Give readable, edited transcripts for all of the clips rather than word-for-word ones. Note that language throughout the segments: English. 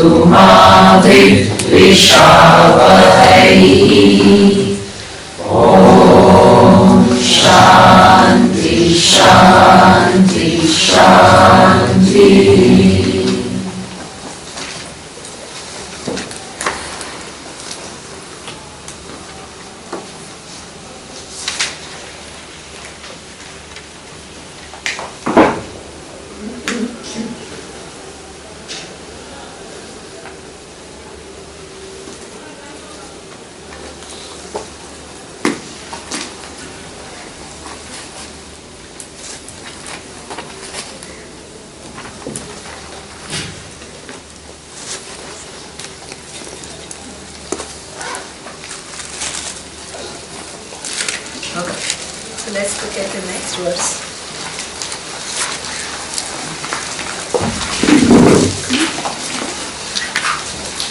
ma vidvishavahai. Om Shanti Shanti Shanti. Let's look at the next verse.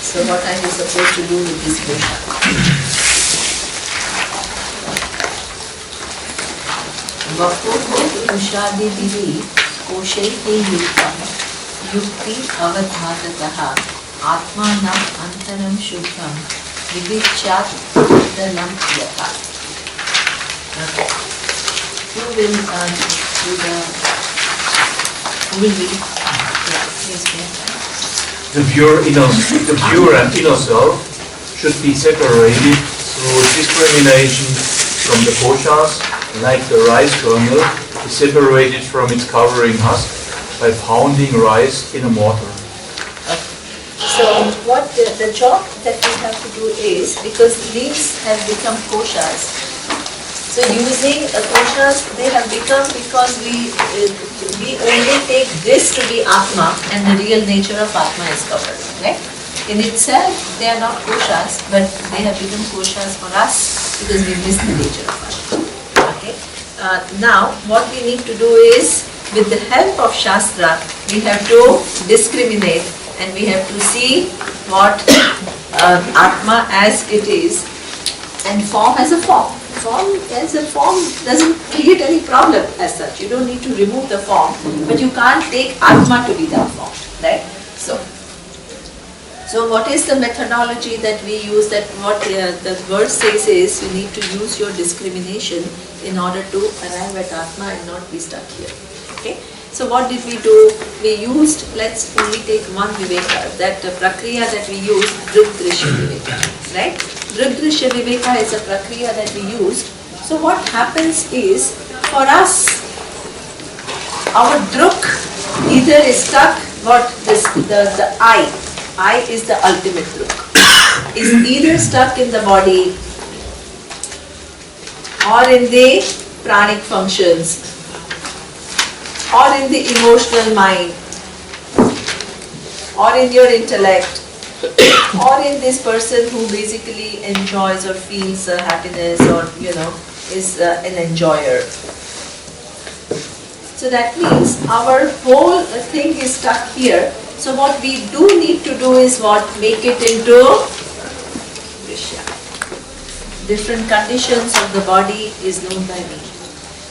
So what are you supposed to do with this kosha? Vapuho ushadi divi koshaihi yukam yukti avadhatataha atmanam antaram shuddham vivicchat dalam yatha. Okay. Who will read? Yeah, please be. The pure and inner self should be separated through discrimination from the koshas, like the rice kernel is separated from its covering husk by pounding rice in a mortar. So what the job that we have to do is, because these have become koshas, so using koshas, they have become because we only take this to be Atma and the real nature of Atma is covered, right? In itself, they are not koshas, but they have become koshas for us because we miss the nature of Atma. Okay. Now, what we need to do is, with the help of Shastra, we have to discriminate and we have to see what Atma as it is and form as a form. Form as a form doesn't create any problem as such. You don't need to remove the form, but you can't take Atma to be that form, right? So what is the methodology that we use? That what the verse says is you need to use your discrimination in order to arrive at Atma and not be stuck here. Okay. So what did we do? We used, let's only take one viveka, that prakriya that we used, druk-drishya viveka, right? Druk-drishya viveka is a prakriya that we used. So what happens is, for us, our druk either is stuck, the I is the ultimate druk, is either stuck in the body or in the pranic functions, or in the emotional mind, or in your intellect, or in this person who basically enjoys or feels happiness or, is an enjoyer. So that means our whole thing is stuck here. So what we do need to do is what? Make it into Vishya. Different conditions of the body is known by me.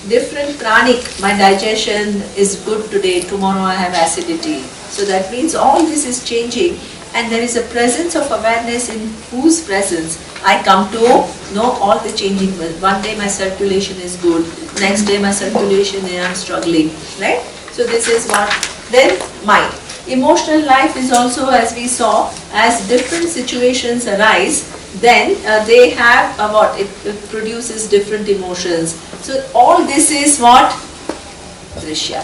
Different pranic, my digestion is good today, tomorrow I have acidity. So that means all this is changing and there is a presence of awareness in whose presence I come to know all the changing. One day my circulation is good, next day my circulation I am struggling, right? So this is what, then mind. Emotional life is also, as we saw, as different situations arise, then they have what? It produces different emotions. So all this is what? Drishya.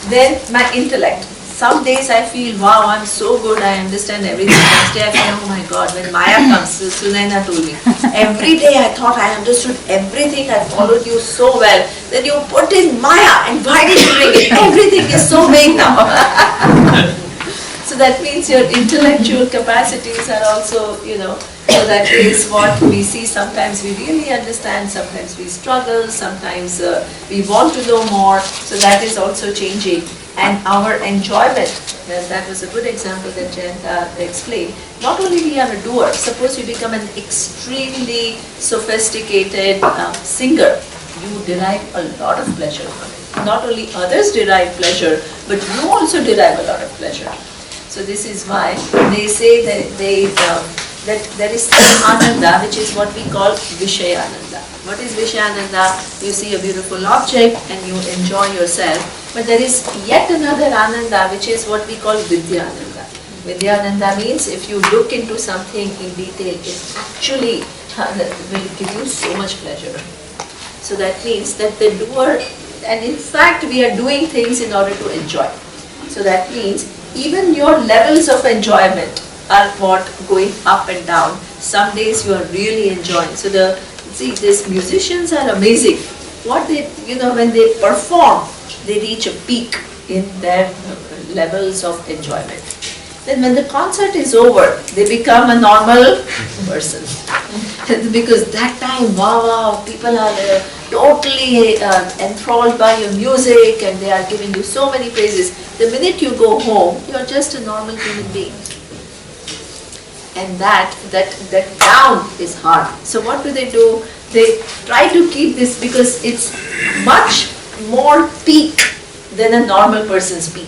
Then my intellect. Some days I feel, wow, I'm so good, I understand everything. Next day I feel, oh my God, when Maya comes, Sunaina told me, every day I thought I understood everything, I followed you so well. Then you put in Maya, and why did you bring it? Everything is so vague now. So that means your intellectual capacities are also, so that is what we see. Sometimes we really understand, sometimes we struggle, sometimes we want to know more. So that is also changing. And our enjoyment, that was a good example that Jayanta explained. Not only we are a doer, suppose you become an extremely sophisticated singer, you derive a lot of pleasure from it. not only others derive pleasure, but you also derive a lot of pleasure. So this is why they say that there is ananda, which is what we call Vishayananda. What is Vishayananda? You see a beautiful object and you enjoy yourself. But there is yet another ananda, which is what we call Vidyananda. Vidyananda means if you look into something in detail, it actually will give you so much pleasure. So that means that the doer, and in fact we are doing things in order to enjoy. So that means even your levels of enjoyment are what going up and down. Some days you are really enjoying. So these musicians are amazing. What they, when they perform, they reach a peak in their levels of enjoyment. Then when the concert is over, they become a normal person. Because that time, wow, people are totally enthralled by your music and they are giving you so many praises. The minute you go home, you are just a normal human being. And that down is hard. So what do? They try to keep this because it's much more peak than a normal person's peak.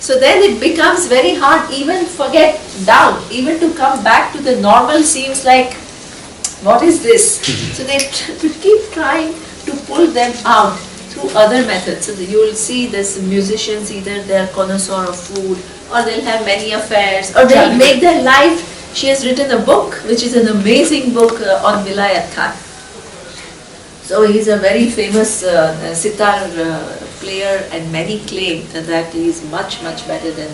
So then it becomes very hard, even forget down, even to come back to the normal seems like, what is this? So they keep trying to pull them out through other methods. So you will see this musicians, either they are connoisseur of food, or they'll have many affairs, or they'll make their life. She has written a book, which is an amazing book on Vilayat Khan. So he's a very famous sitar player, and many claim that he is much better than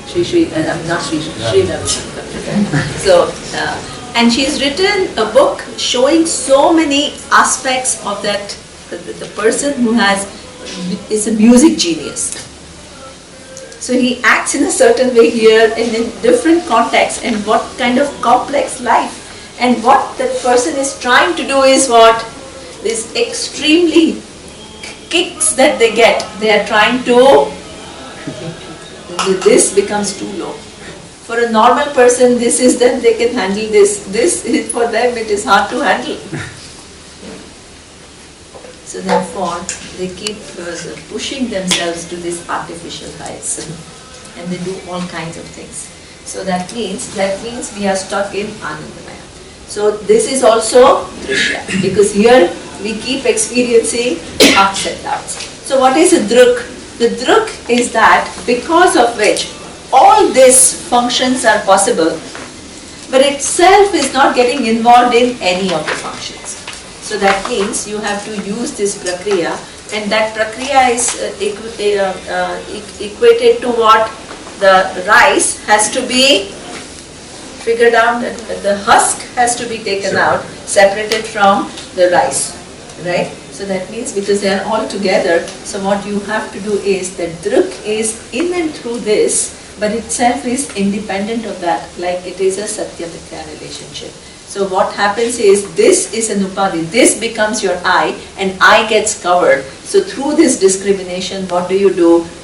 Sri Ravi Shankar. So, and she's written a book showing so many aspects of that, the person who is a music genius. So he acts in a certain way here and in different contexts, and what kind of complex life. And what that person is trying to do is what? These extremely kicks that they get, they are trying to, this becomes too low. For a normal person, this is then they can handle this. This is, for them it is hard to handle. So therefore, they keep pushing themselves to these artificial heights, and they do all kinds of things. So that means we are stuck in Anandamaya. So this is also Drishya, because here we keep experiencing ups and downs. So what is a druk? The druk is that because of which all these functions are possible, but itself is not getting involved in any of the functions. So that means you have to use this prakriya, and that prakriya is equated to what? The rice has to be figured out, the husk has to be taken out, separated from the rice, right? So that means because they are all together, so what you have to do is that druk is in and through this, but itself is independent of that, like it is a satya-mithya relationship. So what happens is, this is an upadhi, this becomes your I, and I gets covered. So through this discrimination, what do?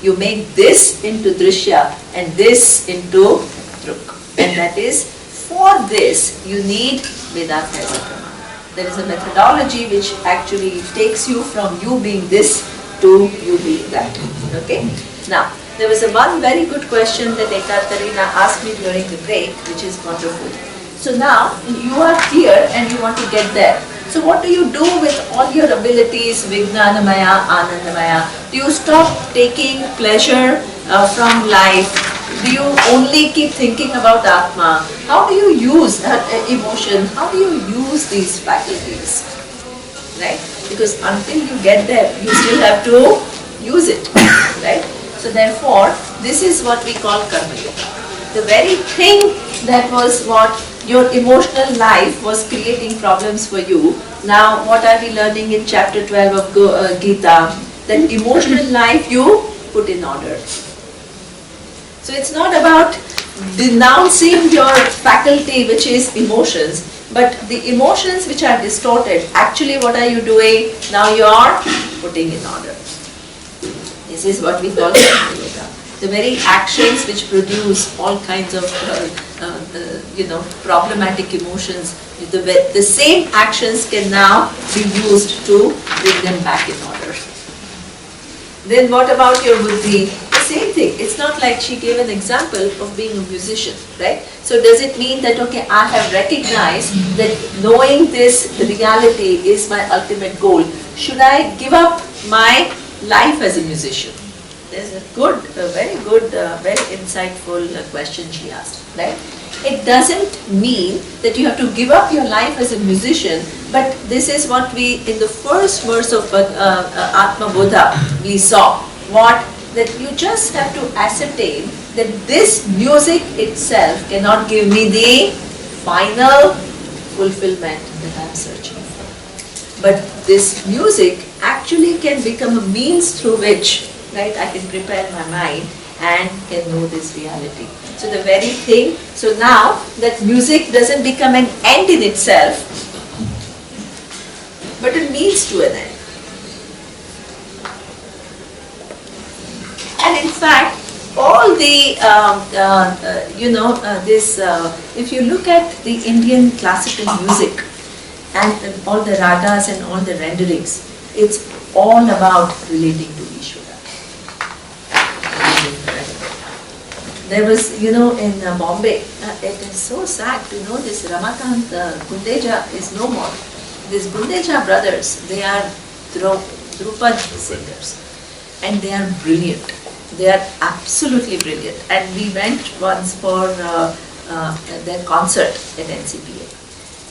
You make this into drishya and this into druk. And that is, for this, you need Vedanta as a pramana. There is a methodology which actually takes you from you being this to you being that. Okay? Now, there was one very good question that Ekaterina asked me during the break, which is wonderful. So now, you are here and you want to get there. So what do you do with all your abilities, Vijnanamaya, Anandamaya? Do you stop taking pleasure from life? Do you only keep thinking about Atma? How do you use emotion? How do you use these faculties? Right? Because until you get there, you still have to use it. Right? So therefore, this is what we call karma yoga. The very thing that was what your emotional life was creating problems for you. Now, what are we learning in chapter 12 of Gita? That emotional life you put in order. So it's not about denouncing your faculty, which is emotions, but the emotions which are distorted, actually what are you doing? Now you are putting in order. This is what we call karma yoga. The very actions which produce all kinds of problematic emotions, the same actions can now be used to bring them back in order. Then what about your buddhi? The same thing. It's not like she gave an example of being a musician, right? So does it mean that, okay, I have recognized that knowing this reality is my ultimate goal? Should I give up my life as a musician? There's a very good, very insightful question she asked, right? It doesn't mean that you have to give up your life as a musician, but this is what we, in the first verse of Atma Bodha, we saw. What? That you just have to ascertain that this music itself cannot give me the final fulfillment that I am searching for. But this music actually can become a means through which, right, I can prepare my mind and can know this reality. So the very thing, so now that music doesn't become an end in itself, but a means to an end. And in fact, all the, if you look at the Indian classical music and all the ragas and all the renderings, it's all about relating to Ishvara. There was, in Bombay, it is so sad to know this Ramakant Gundeja is no more. These Gundeja brothers, they are Drupad singers and they are brilliant. They are absolutely brilliant. And we went once for their concert at NCPA.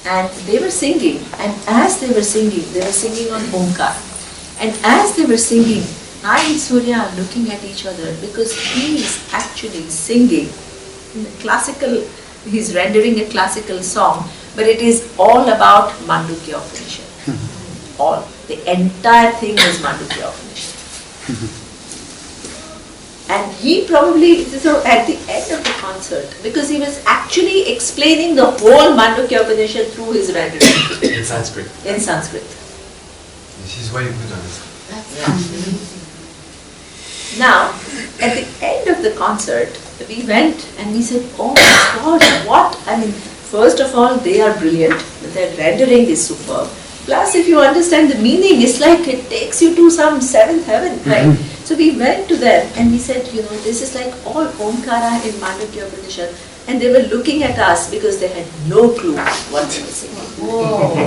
And they were singing, and as they were singing on Omkar. And as they were singing, I and Surya are looking at each other because he is actually singing classical, he's rendering a classical song, but it is all about Mandukya Upanishad. All. The entire thing is Mandukya Upanishad. And he probably, so at the end of the concert, because he was actually explaining the whole Mandukya Upanishad through his rendering. In Sanskrit. In Sanskrit. This is why you put on this. Now, at the end of the concert, we went and we said, oh my God, what? I mean, first of all, they are brilliant. Their rendering is superb. Plus, if you understand the meaning, it's like it takes you to some seventh heaven, right? So we went to them and we said, this is like all Omkara in Mandukya Upanishad. And they were looking at us because they had no clue what they were singing. Whoa.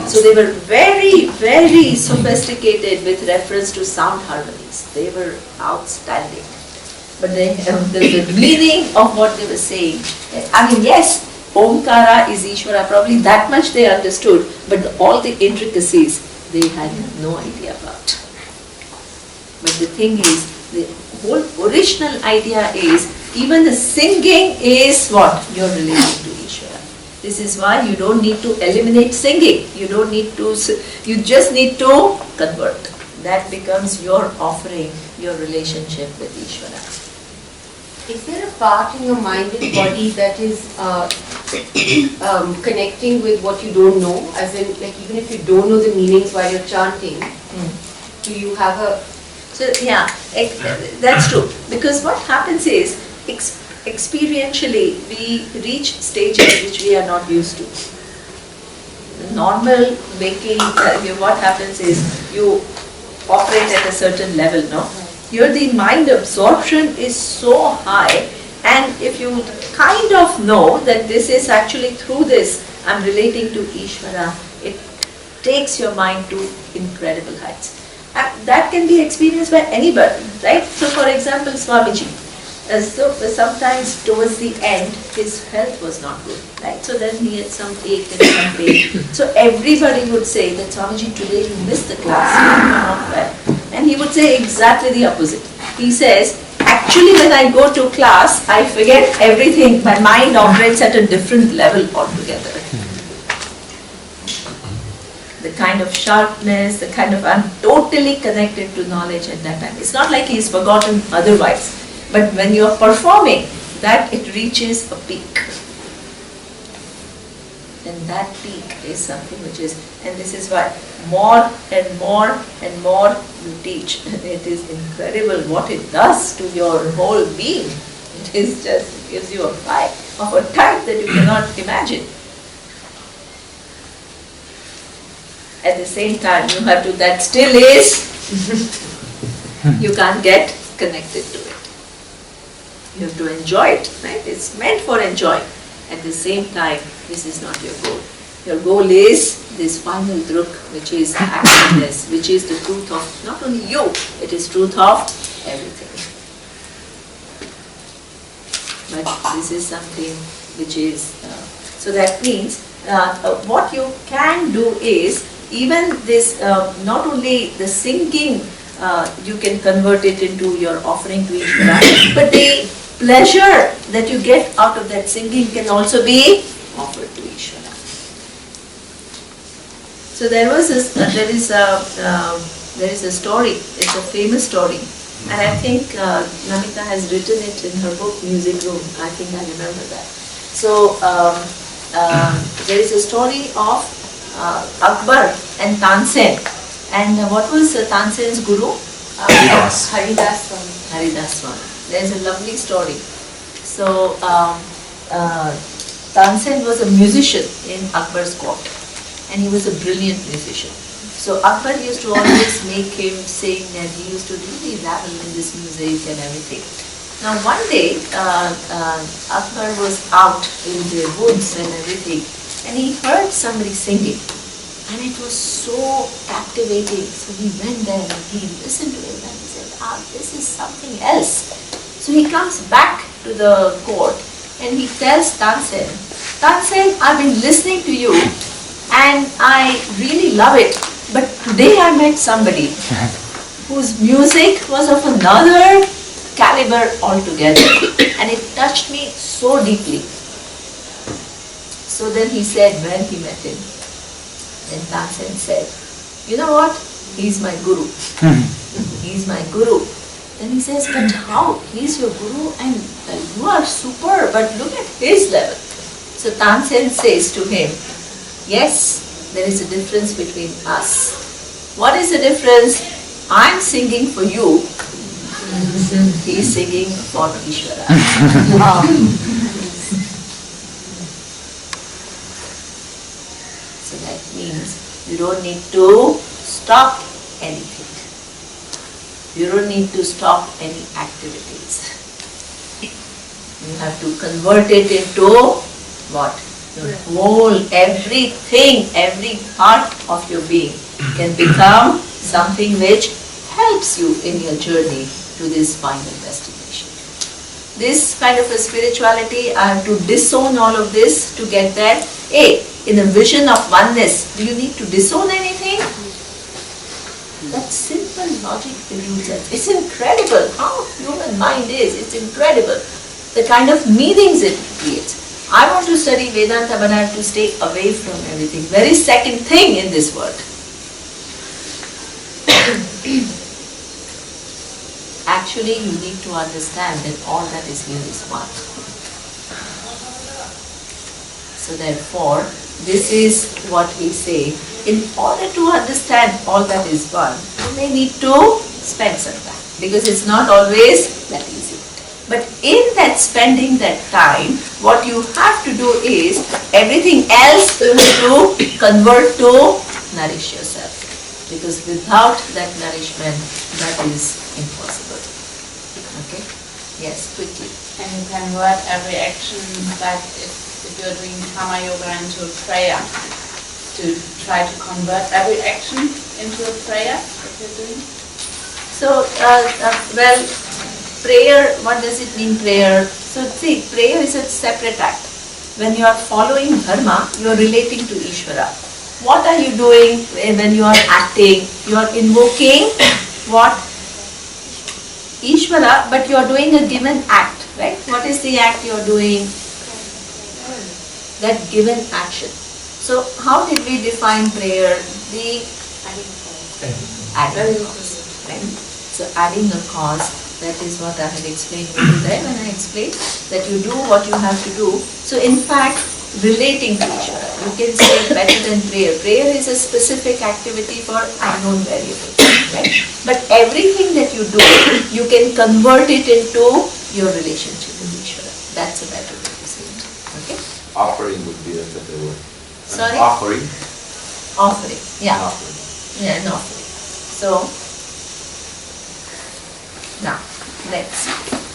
So they were very, very sophisticated with reference to sound harmonies. They were outstanding. But the meaning of what they were saying, I mean, yes, Omkara is Ishvara, probably that much they understood, but all the intricacies they had no idea about. But the thing is, the whole original idea is, even the singing is what? You're relating to Ishvara. This is why you don't need to eliminate singing. You don't need to, you just need to convert. That becomes your offering, your relationship with Ishvara. Is there a part in your mind and body that is connecting with what you don't know? As in, like, even if you don't know the meanings while you're chanting, do you have a... So, yeah, that's true. Because what happens is, experientially, we reach stages which we are not used to. The normal waking, what happens is, you operate at a certain level, no? Here the mind absorption is so high, and if you kind of know that this is actually through this, I'm relating to Ishvara, it takes your mind to incredible heights. And that can be experienced by anybody, right? So for example, Swamiji, so sometimes towards the end, his health was not good, right? So then he had some ache and some pain. So everybody would say that, Swamiji, today you missed the class, you are not well. And he would say exactly the opposite. He says, actually when I go to class, I forget everything. My mind operates at a different level altogether. The kind of sharpness, the kind of, I'm totally connected to knowledge at that time. It's not like he's forgotten otherwise. But when you're performing, that it reaches a peak. And that peak is something which is, and this is why more and more and more you teach. It is incredible what it does to your whole being. It is just, gives you a fire of a type that you cannot imagine. At the same time, you have to, that still is You can't get connected to it. You have to enjoy it, right? It's meant for enjoying. At the same time, this is not your goal. Your goal is this final druk, which is activeness, which is the truth of not only you, it is truth of everything. But this is something which is, so that means what you can do is, even this, not only the singing, you can convert it into your offering to Ishvara, but the pleasure that you get out of that singing can also be offered to Ishvara. So there is a story, it's a famous story, and I think Namita has written it in her book Music Room, I think I remember that. So there is a story of Akbar and Tansen, and what was Tansen's guru? Haridas. Haridas Swami. There is a lovely story. So Tansen was a musician in Akbar's court, and he was a brilliant musician. So Akbar used to always make him sing, and he used to really revel in this music and everything. Now one day, Akbar was out in the woods and everything, and he heard somebody singing, and it was so captivating. So he went there and he listened to it, and he said, this is something else. So he comes back to the court, and he tells Tansen, I've been listening to you, and I really love it, but today I met somebody whose music was of another caliber altogether, and it touched me so deeply. So then he said, when he met him, then Tansen said, you know what, he's my guru. He's my guru. Then he says, but how? He's your guru and you are super, but look at his level. So Tansen says to him, yes, there is a difference between us. What is the difference? I'm singing for you. He's singing for Ishvara. So that means you don't need to stop anything. You don't need to stop any activities. You have to convert it into what? Your whole, everything, every part of your being can become something which helps you in your journey to this final destination. This kind of a spirituality, I have to disown all of this to get there. In a vision of oneness, do you need to disown anything? That simple logic eludes us. It's incredible how human mind is. It's incredible. The kind of meanings it creates. I want to study Vedanta, but I have to stay away from everything. Very second thing in this world. Actually, you need to understand that all that is here is one. So therefore, this is what we say. In order to understand all that is one, you may need to spend some time, because it's not always that easy. But in that spending that time, what you have to do is, everything else you have to convert to nourish yourself. Because without that nourishment, that is impossible. Okay? Yes, quickly. And you can convert every action, like if you're doing karma yoga, into a prayer, to try to convert every action into a prayer that you're doing? So, well, prayer, what does it mean, prayer? So see, prayer is a separate act. When you are following dharma, you are relating to Ishvara. What are you doing when you are acting? You are invoking what? Ishvara, but you are doing a given act, right? What is the act you are doing? That given action. So how did we define prayer? The adding a cause, right? So adding a cause, that is what I had explained over there when I explained that you do what you have to do. So in fact, relating to Ishvara, you can say better than prayer. Prayer is a specific activity for unknown variables, right? But everything that you do, you can convert it into your relationship with Ishvara. That's a better way to say it. Okay? Offering would be a better word. Sorry? Offering. Offering, yeah. Offering. Yeah, an offering. So, Next.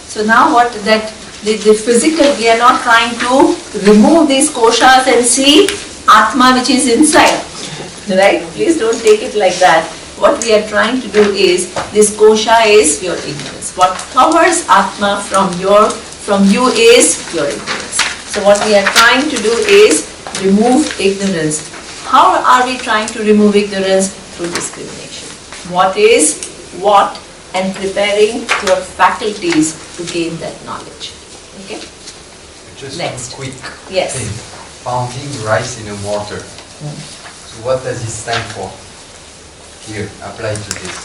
So now what that the physical, we are not trying to remove these koshas and see Atma which is inside. Right? Please don't take it like that. What we are trying to do is, this kosha is your ignorance. What covers Atma from you is your ignorance. So what we are trying to do is remove ignorance. How are we trying to remove ignorance? Through discrimination. What is what, and preparing your faculties to gain that knowledge. Okay? Just Next. a quick Yes. thing. Pounding rice in a mortar. So what does it stand for? Here, apply to this.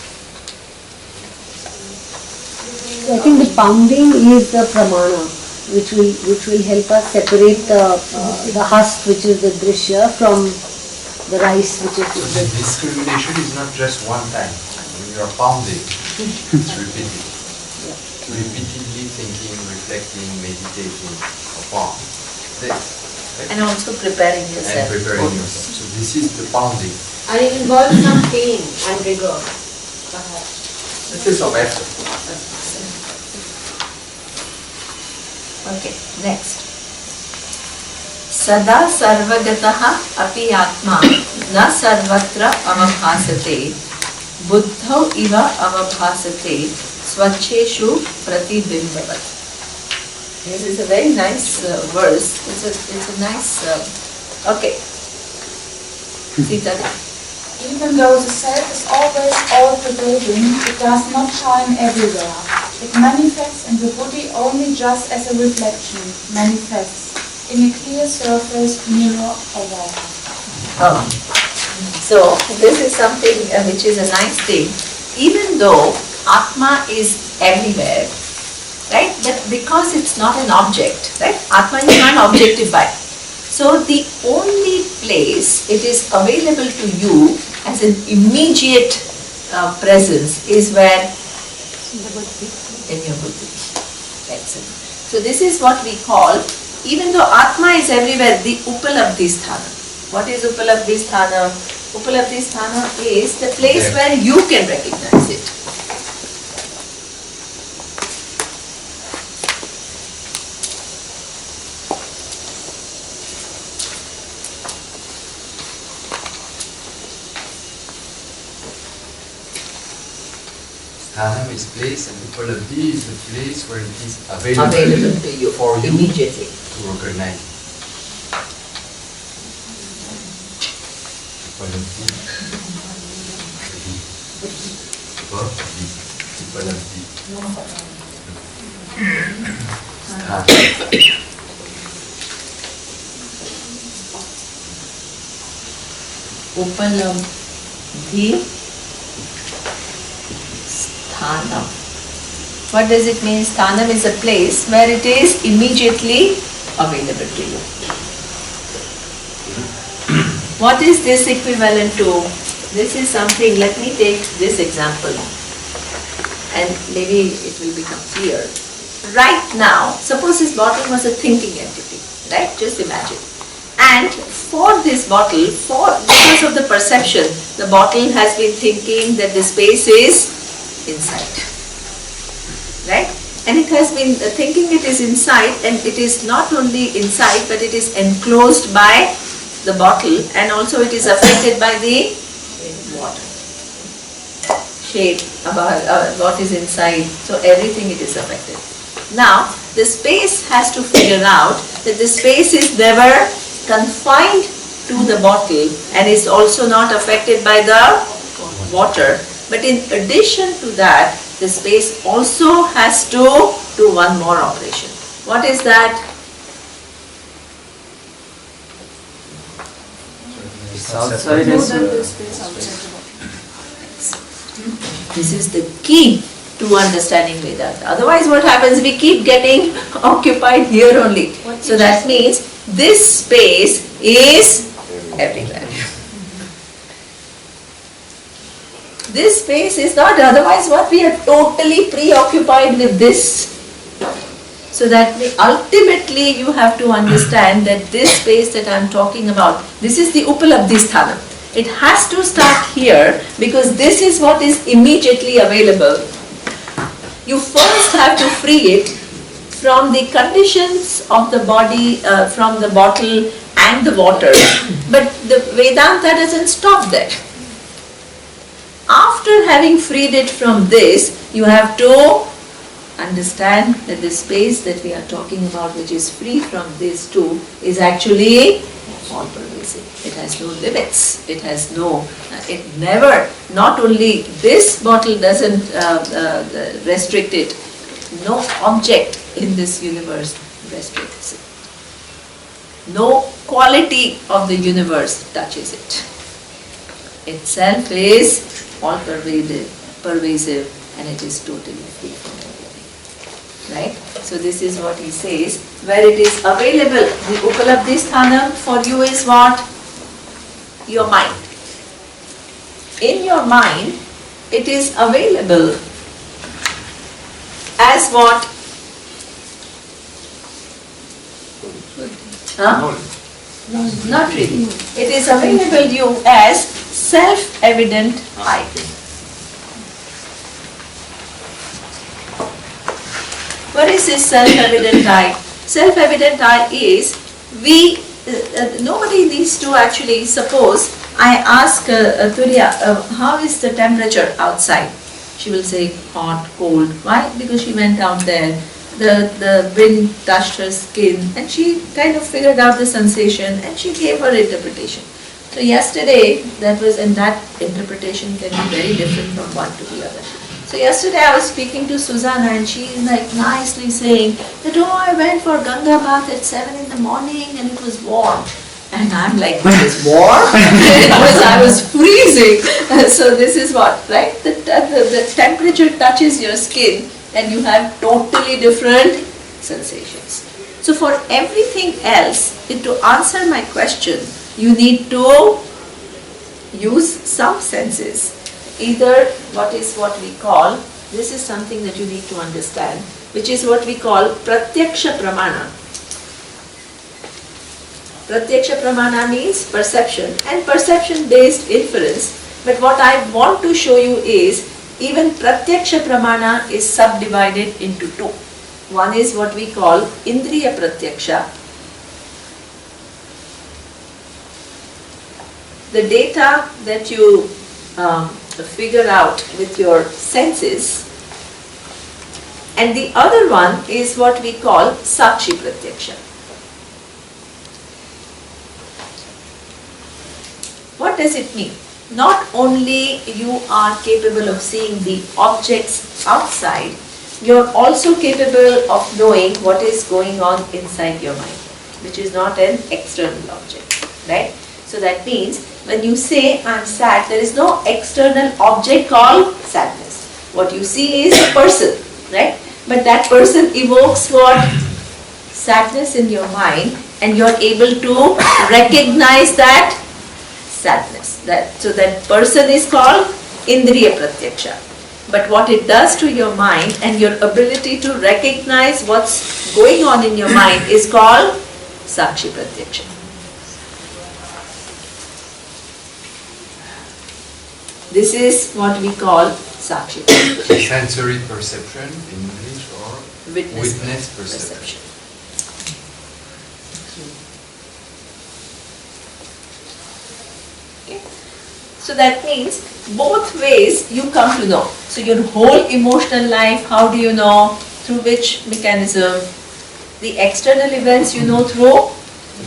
I think the pounding is the pramana, which will help us separate the husk, which is the drishya, from the rice, which is So the discrimination is not just one time. When you are pounding, it's repeated. Repeatedly thinking, reflecting, meditating upon this. Right? And also preparing And yourself. preparing yourself. So this is the pounding. and it involves some pain and rigor, perhaps. This is some effort. Okay, next. Sada sarvagataha api atma na sarvatra avabhasate buddhau iva avabhasate swacheshu pratibimbavat. This is a very nice verse. It's a nice. Okay. Sita. Even though the self is always all-pervading, it does not shine everywhere. It manifests in the body only just as a reflection manifests in a clear surface, mirror or water. Oh. So this is something which is a nice thing. Even though Atma is everywhere, right? But because it's not an object, right? Atma you can't objectify. So the only place it is available to you as an immediate presence is where? In your buddhi. Excellent. So this is what we call, even though Atma is everywhere, the Upalabdhi Sthana. What is Upalabdhi Sthana? Upalabdhi Sthana is the place where you can recognize it. Sthanam is place and Upalabdhi is the place where it is available Available to you for you immediately. to recognize it. Upalabdhi. Upalabdhi. Sthanam. Upalabdhi Sthanam. What does it mean? Sthanam is a place where it is immediately available to you. What is this equivalent to? This is something, let me take this example and maybe it will become clear. Right now, suppose this bottle was a thinking entity, right? Just imagine. And for this bottle, because of the perception, the bottle has been thinking that the space is inside, right? And it has been thinking it is inside, and it is not only inside, but it is enclosed by the bottle, and also it is affected by the water, shape, what is inside, so everything it is affected. Now, the space has to figure out that the space is never confined to the bottle and is also not affected by the water. But in addition to that, the space also has to do one more operation. What is that? Outside More is than the space outside the body. This is the key to understanding Vedanta. Otherwise what happens? We keep getting occupied here only. So that means this space is everywhere. This space is not, otherwise what we are totally preoccupied with this. So that ultimately you have to understand that this space that I am talking about, this is the Upalabdhi Sthanam. It has to start here because this is what is immediately available. You first have to free it from the conditions of the body, from the bottle and the water. But the Vedanta doesn't stop there. After having freed it from this, you have to understand that the space that we are talking about, which is free from this too, is actually all pervasive. It has no limits. It has no, it never, not only this bottle doesn't restrict it, no object in this universe restricts it. No quality of the universe touches it. Itself is all pervasive, and it is totally free from everything. Right? So this is what he says, where it is available. The Upalabdhi Sthanam for you is what? Your mind. In your mind, it is available as what? Huh? Not really. It is available you as self-evident I. What is this self-evident I? Self-evident I is, nobody needs to actually, suppose I ask Tulya, how is the temperature outside? She will say hot, cold. Why? Because she went out there. The wind touched her skin and she kind of figured out the sensation and she gave her interpretation. So yesterday, that interpretation can be very different from one to the other. So yesterday I was speaking to Susanna and she is like nicely saying that, oh, I went for Ganga bath at 7 in the morning and it was warm. And I'm like, it was warm? I was freezing. So this is what, right? The temperature touches your skin and you have totally different sensations. So for everything else, to answer my question, you need to use some senses. Either what we call, this is something that you need to understand, which is what we call pratyaksha pramana. Pratyaksha pramana means perception and perception based inference. But what I want to show you is, even pratyaksha pramana is subdivided into two. One is what we call indriya pratyaksha. The data that you figure out with your senses, and the other one is what we call sakshi pratyaksha. What does it mean? Not only you are capable of seeing the objects outside, you are also capable of knowing what is going on inside your mind, which is not an external object, right? So that means when you say I'm sad, there is no external object called sadness. What you see is a person, right? But that person evokes what? Sadness in your mind, and you are able to recognize that sadness. So that person is called indriya pratyaksha. But what it does to your mind and your ability to recognize what's going on in your mind is called sakshi pratyaksha. This is what we call sakshi pratyaksha. Sensory perception in English, or witness perception. So that means both ways you come to know. So your whole emotional life, how do you know? Through which mechanism? The external events you know through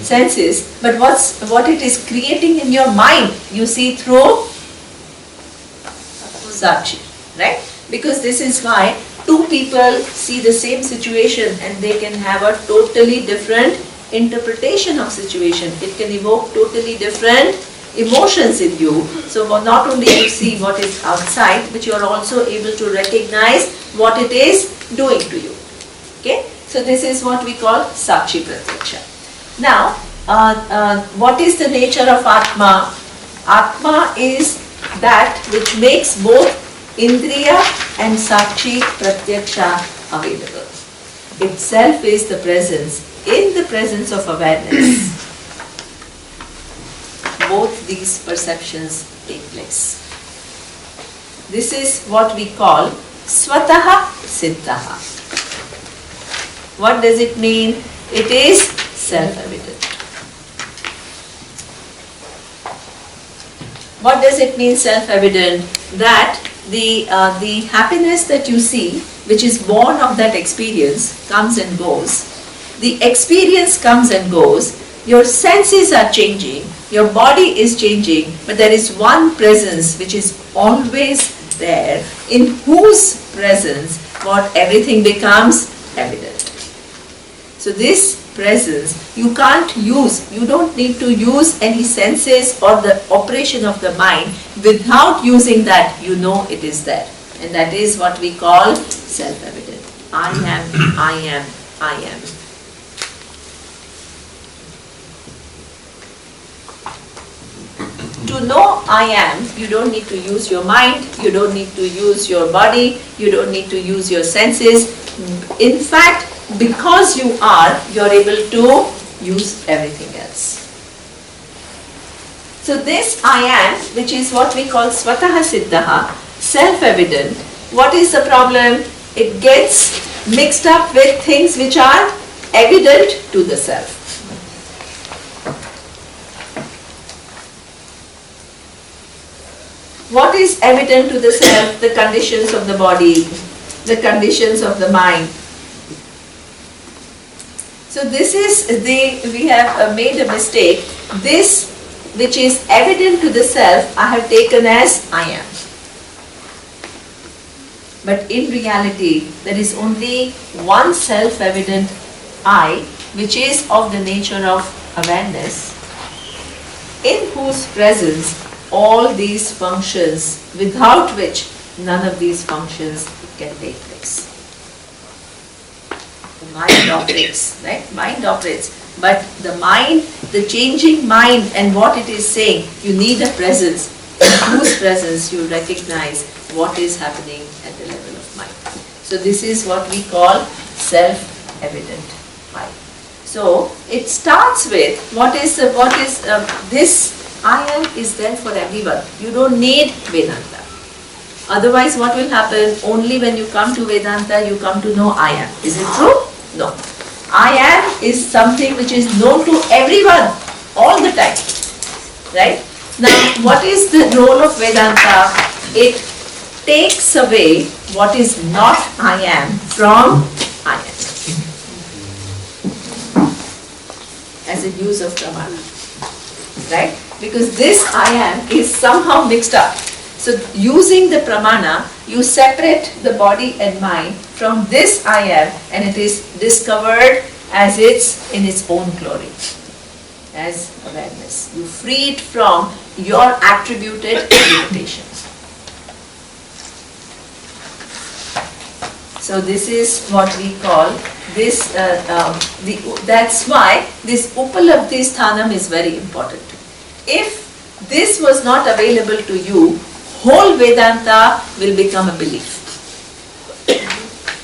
senses. But what it is creating in your mind, you see through sakshi, right? Because this is why two people see the same situation and they can have a totally different interpretation of situation. It can evoke totally different emotions in you. So not only you see what is outside, but you are also able to recognize what it is doing to you. Okay? So this is what we call sakshi pratyaksha. Now, what is the nature of Atma? Atma is that which makes both indriya and sakshi pratyaksha available. Itself is the presence. In the presence of awareness, both these perceptions take place. This is what we call Swataha Siddhaha. What does it mean? It is self-evident. What does it mean self-evident? That the happiness that you see, which is born of that experience, comes and goes. The experience comes and goes. Your senses are changing. Your body is changing. But there is one presence which is always there, in whose presence what everything becomes evident. So this presence you can't use, you don't need to use any senses or the operation of the mind. Without using that, you know it is there. And that is what we call self-evident. I am, I am, I am. To know I am, you don't need to use your mind, you don't need to use your body, you don't need to use your senses. In fact, because you are, you're able to use everything else. So this I am, which is what we call Swataha Siddhaha, self-evident. What is the problem? It gets mixed up with things which are evident to the self. What is evident to the self? The conditions of the body, the conditions of the mind. So this is we have made a mistake. This which is evident to the self, I have taken as I am. But in reality, there is only one self-evident I, which is of the nature of awareness, in whose presence all these functions, without which none of these functions can take place. The mind operates, right? Mind operates. But the mind, the changing mind and what it is saying, you need a presence, in whose presence you recognize what is happening at the level of mind. So this is what we call self-evident mind. So it starts with this I am is there for everyone. You don't need Vedanta. Otherwise what will happen? Only when you come to Vedanta you come to know I am. Is it true? No. I am is something which is known to everyone all the time. Right? Now what is the role of Vedanta? It takes away what is not I am from I am. As a use of pramana. Right? Because this I am is somehow mixed up. So using the pramana, you separate the body and mind from this I am, and it is discovered as it's in its own glory, as awareness. You free it from your attributed limitations. So this is what we call this, that's why this Upalabdhi Sthanam is very important. If this was not available to you, whole Vedanta will become a belief.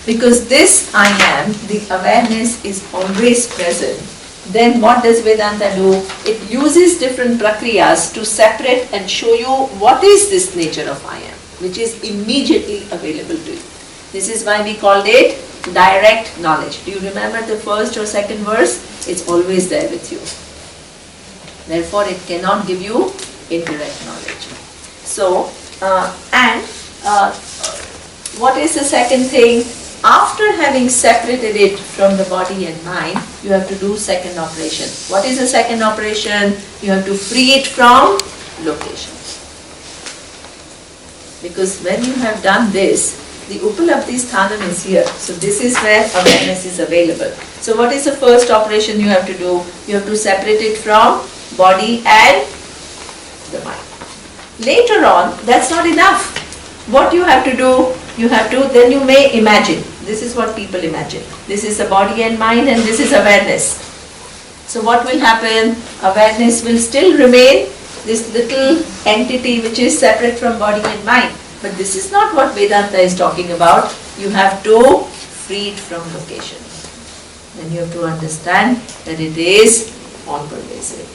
Because this I am, the awareness is always present. Then what does Vedanta do? It uses different prakriyas to separate and show you what is this nature of I am, which is immediately available to you. This is why we called it direct knowledge. Do you remember the first or second verse? It's always there with you. Therefore, it cannot give you indirect knowledge. So, what is the second thing? After having separated it from the body and mind, you have to do second operation. What is the second operation? You have to free it from location. Because when you have done this, the Upalabdhi Sthanam is here. So this is where awareness is available. So what is the first operation you have to do? You have to separate it from body and the mind. Later on, that's not enough. What you have to do, then you may imagine. This is what people imagine. This is the body and mind and this is awareness. So what will happen? Awareness will still remain this little entity which is separate from body and mind. But this is not what Vedanta is talking about. You have to free it from location. Then you have to understand that it is all pervasive.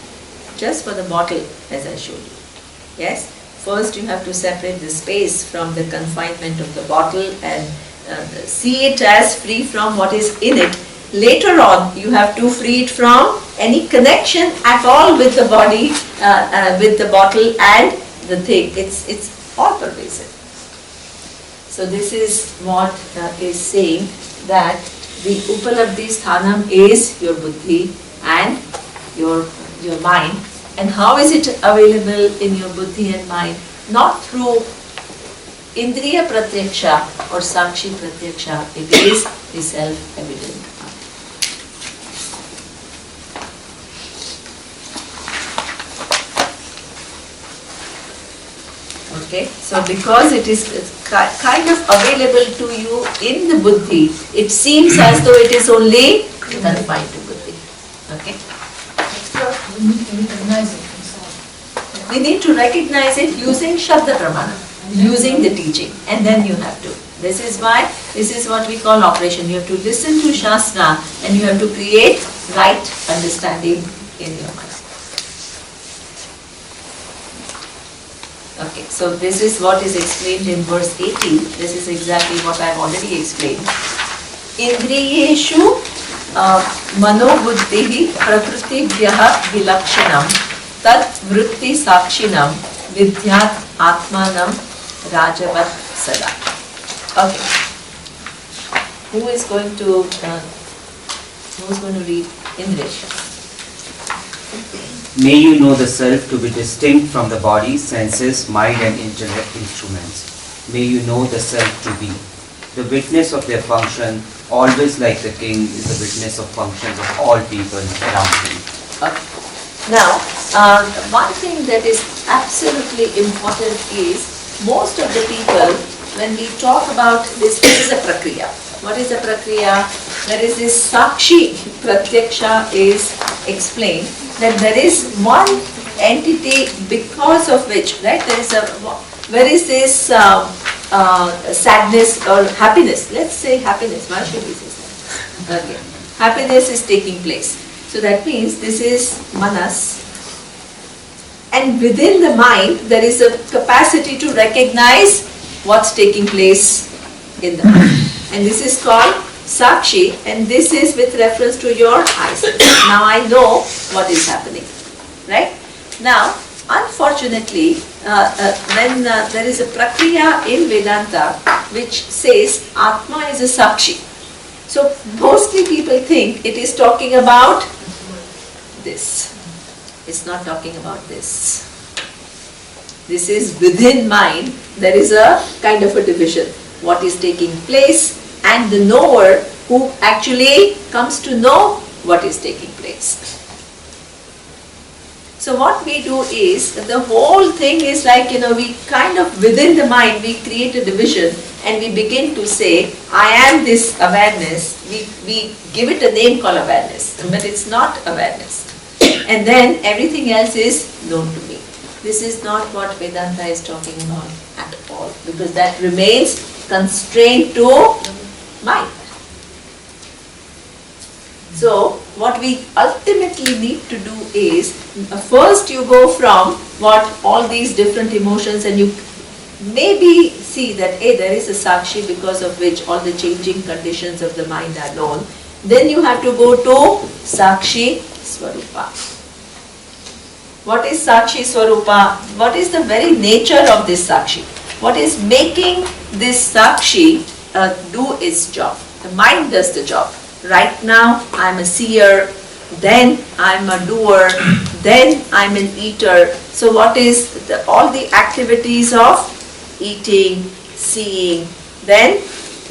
Just for the bottle, as I showed you. Yes? First you have to separate the space from the confinement of the bottle and see it as free from what is in it. Later on you have to free it from any connection at all with the body, with the bottle and the thing. It's all pervasive. So this is what is saying, that the Upalabdhi Sthanam is your buddhi and your mind. And how is it available in your buddhi and mind? Not through Indriya Pratyaksha or Sakshi Pratyaksha. It is the self-evident. Okay, so because it is kind of available to you in the buddhi, it seems as though it is only confined to buddhi. Okay? We need to recognize it inside. We need to recognize it using Shabda Pramana, using the teaching, and then you have to. This is why, this is what we call operation. You have to listen to Shastra and you have to create right understanding in your mind. Okay, so this is what is explained in verse 18. This is exactly what I have already explained. Indriyeshu manobuddhihi prakrutibhyaha vilakshanam tat vritti sakshinam vidyat atmanam rajavat sada. Okay. Who is going to read Indriyeshu? May you know the self to be distinct from the body, senses, mind and intellect instruments. May you know the self to be. The witness of their function, always like the king, is the witness of functions of all people around him. Okay. Now, one thing that is absolutely important is, most of the people, when we talk about this is a prakriya. What is a prakriya? There is this Sakshi Pratyaksha is explained, that there is one entity because of which, right, where is this sadness or happiness? Let's say happiness. Why should we say that? Okay. Happiness is taking place. So that means this is manas. And within the mind, there is a capacity to recognize what's taking place in the mind. And this is called Sakshi, and this is with reference to your eyes. Now I know what is happening, right? Now, unfortunately, when there is a prakriya in Vedanta which says Atma is a Sakshi. So mostly people think it is talking about this. It's not talking about this. This is within mind, there is a kind of a division. What is taking place, and the knower who actually comes to know what is taking place. So what we do is, the whole thing is like, we kind of within the mind, we create a division and we begin to say, I am this awareness. We give it a name called awareness, but it's not awareness. And then everything else is known to me. This is not what Vedanta is talking about at all, because that remains constrained to mind. So what we ultimately need to do is, first you go from what all these different emotions, and you maybe see that there is a Sakshi because of which all the changing conditions of the mind are known. Then you have to go to Sakshi Swarupa. What is Sakshi Swarupa? What is the very nature of this Sakshi? What is making this Sakshi do its job? The mind does the job. Right now I'm a seer, then I'm a doer, then I'm an eater. So what is all the activities of eating, seeing, then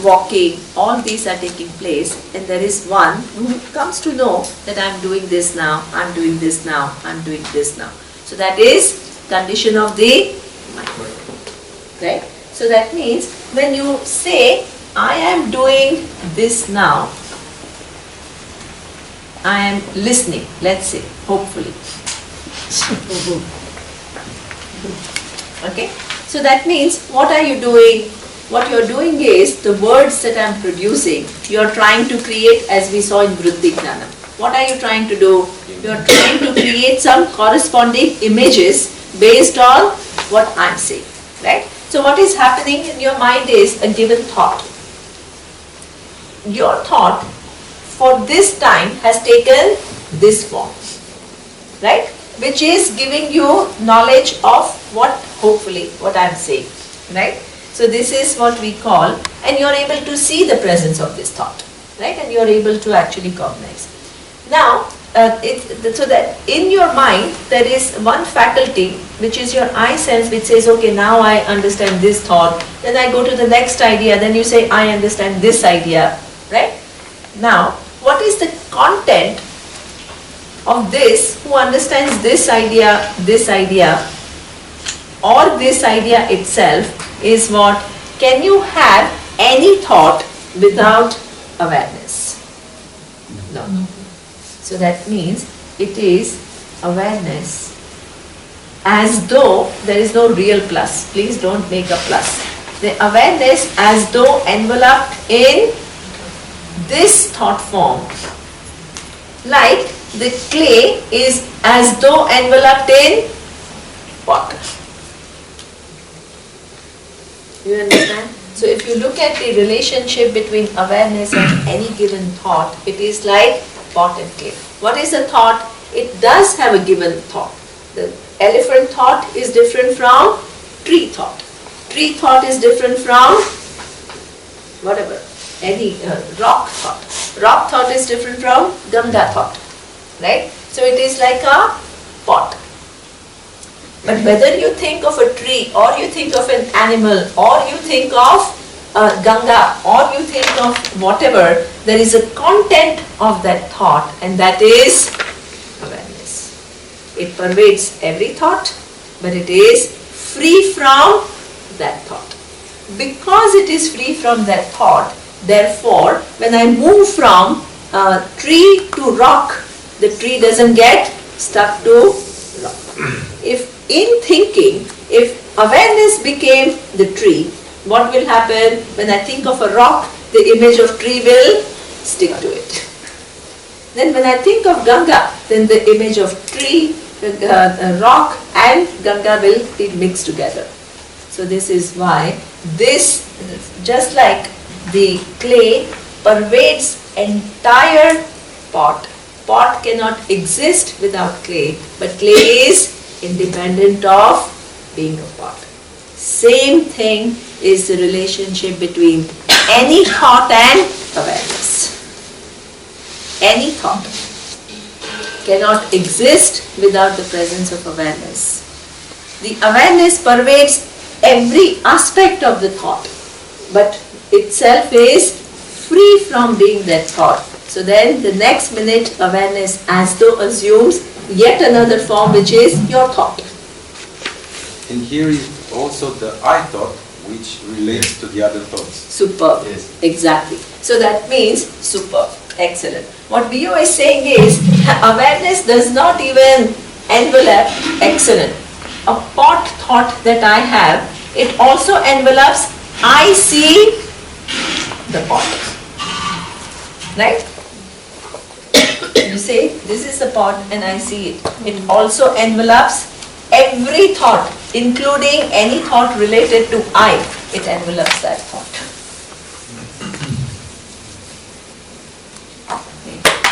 walking, all these are taking place, and there is one who comes to know that I'm doing this now, I'm doing this now, I'm doing this now. So that is condition of the mind. Right? So that means when you say, I am doing this now, I am listening, let's say, hopefully. Okay? So that means, what are you doing? What you are doing is, the words that I am producing, you are trying to create, as we saw in Vritti Jnanam. What are you trying to do? You are trying to create some corresponding images based on what I'm saying, right? So what is happening in your mind is a given thought. Your thought for this time has taken this form, right? Which is giving you knowledge of what, hopefully, what I'm saying, right? So this is what we call, and you're able to see the presence of this thought, right? And you're able to actually cognize. Now, so that in your mind there is one faculty which is your I sense, which says, okay, now I understand this thought, then I go to the next idea, then you say, I understand this idea, right? Now, what is the content of this, who understands this idea, or this idea itself, is what, can you have any thought without awareness? No. So that means it is awareness as though there is no real plus. Please don't make a plus. The awareness as though enveloped in this thought form, like the clay is as though enveloped in water. You understand? So if you look at the relationship between awareness and any given thought, it is like pot and clay. What is a thought? It does have a given thought. The elephant thought is different from tree thought. Tree thought is different from whatever, any rock thought. Rock thought is different from Ganga thought, right? So it is like a pot. But whether you think of a tree, or you think of an animal, or you think of Ganga, or you think of whatever, there is a content of that thought, and that is awareness. It pervades every thought, but it is free from that thought. Because it is free from that thought, therefore, when I move from tree to rock, the tree doesn't get stuck to rock. If in thinking, if awareness became the tree, what will happen? When I think of a rock, the image of tree will stick to it. Then when I think of Ganga, then the image of tree, rock and Ganga will be mixed together. So this is why this, just like the clay pervades entire pot. Pot cannot exist without clay, but clay is independent of being a pot. Same thing is the relationship between any thought and awareness. Any thought cannot exist without the presence of awareness. The awareness pervades every aspect of the thought, but itself is free from being that thought. So then the next minute awareness as though assumes yet another form, which is your thought. And here is also the I thought, which relates to the other thoughts. Superb. Yes. Exactly. So that means superb. Excellent. What Bio is saying is awareness does not even envelop, excellent, a pot thought that I have, it also envelopes, I see the pot. Right? You say, this is the pot and I see it. It also envelopes every thought, including any thought related to I. It envelopes that thought.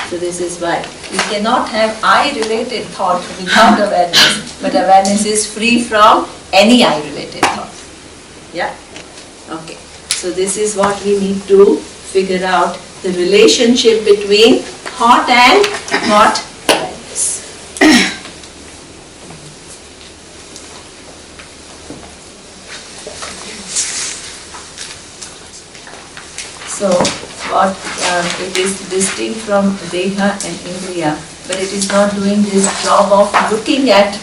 So this is why we cannot have I-related thought without awareness, but awareness is free from any I-related thought. Yeah? Okay. So this is what we need to figure out, the relationship between thought and what? Awareness. So what it is distinct from Deha and Indriya, but it is not doing this job of looking at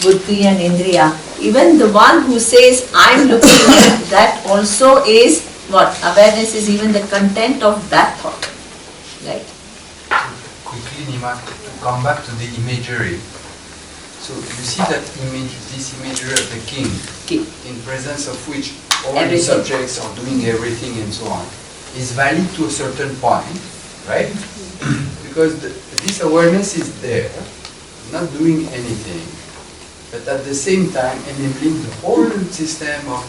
Buddhi and Indriya. Even the one who says, I am looking at that also is what? Awareness is even the content of that thought. Right? Quickly, Neema, to come back to the imagery. So you see that image, this imagery of the king, in presence of which all the subjects are doing everything and so on, is valid to a certain point, right? Because this awareness is there, not doing anything, but at the same time enabling the whole system of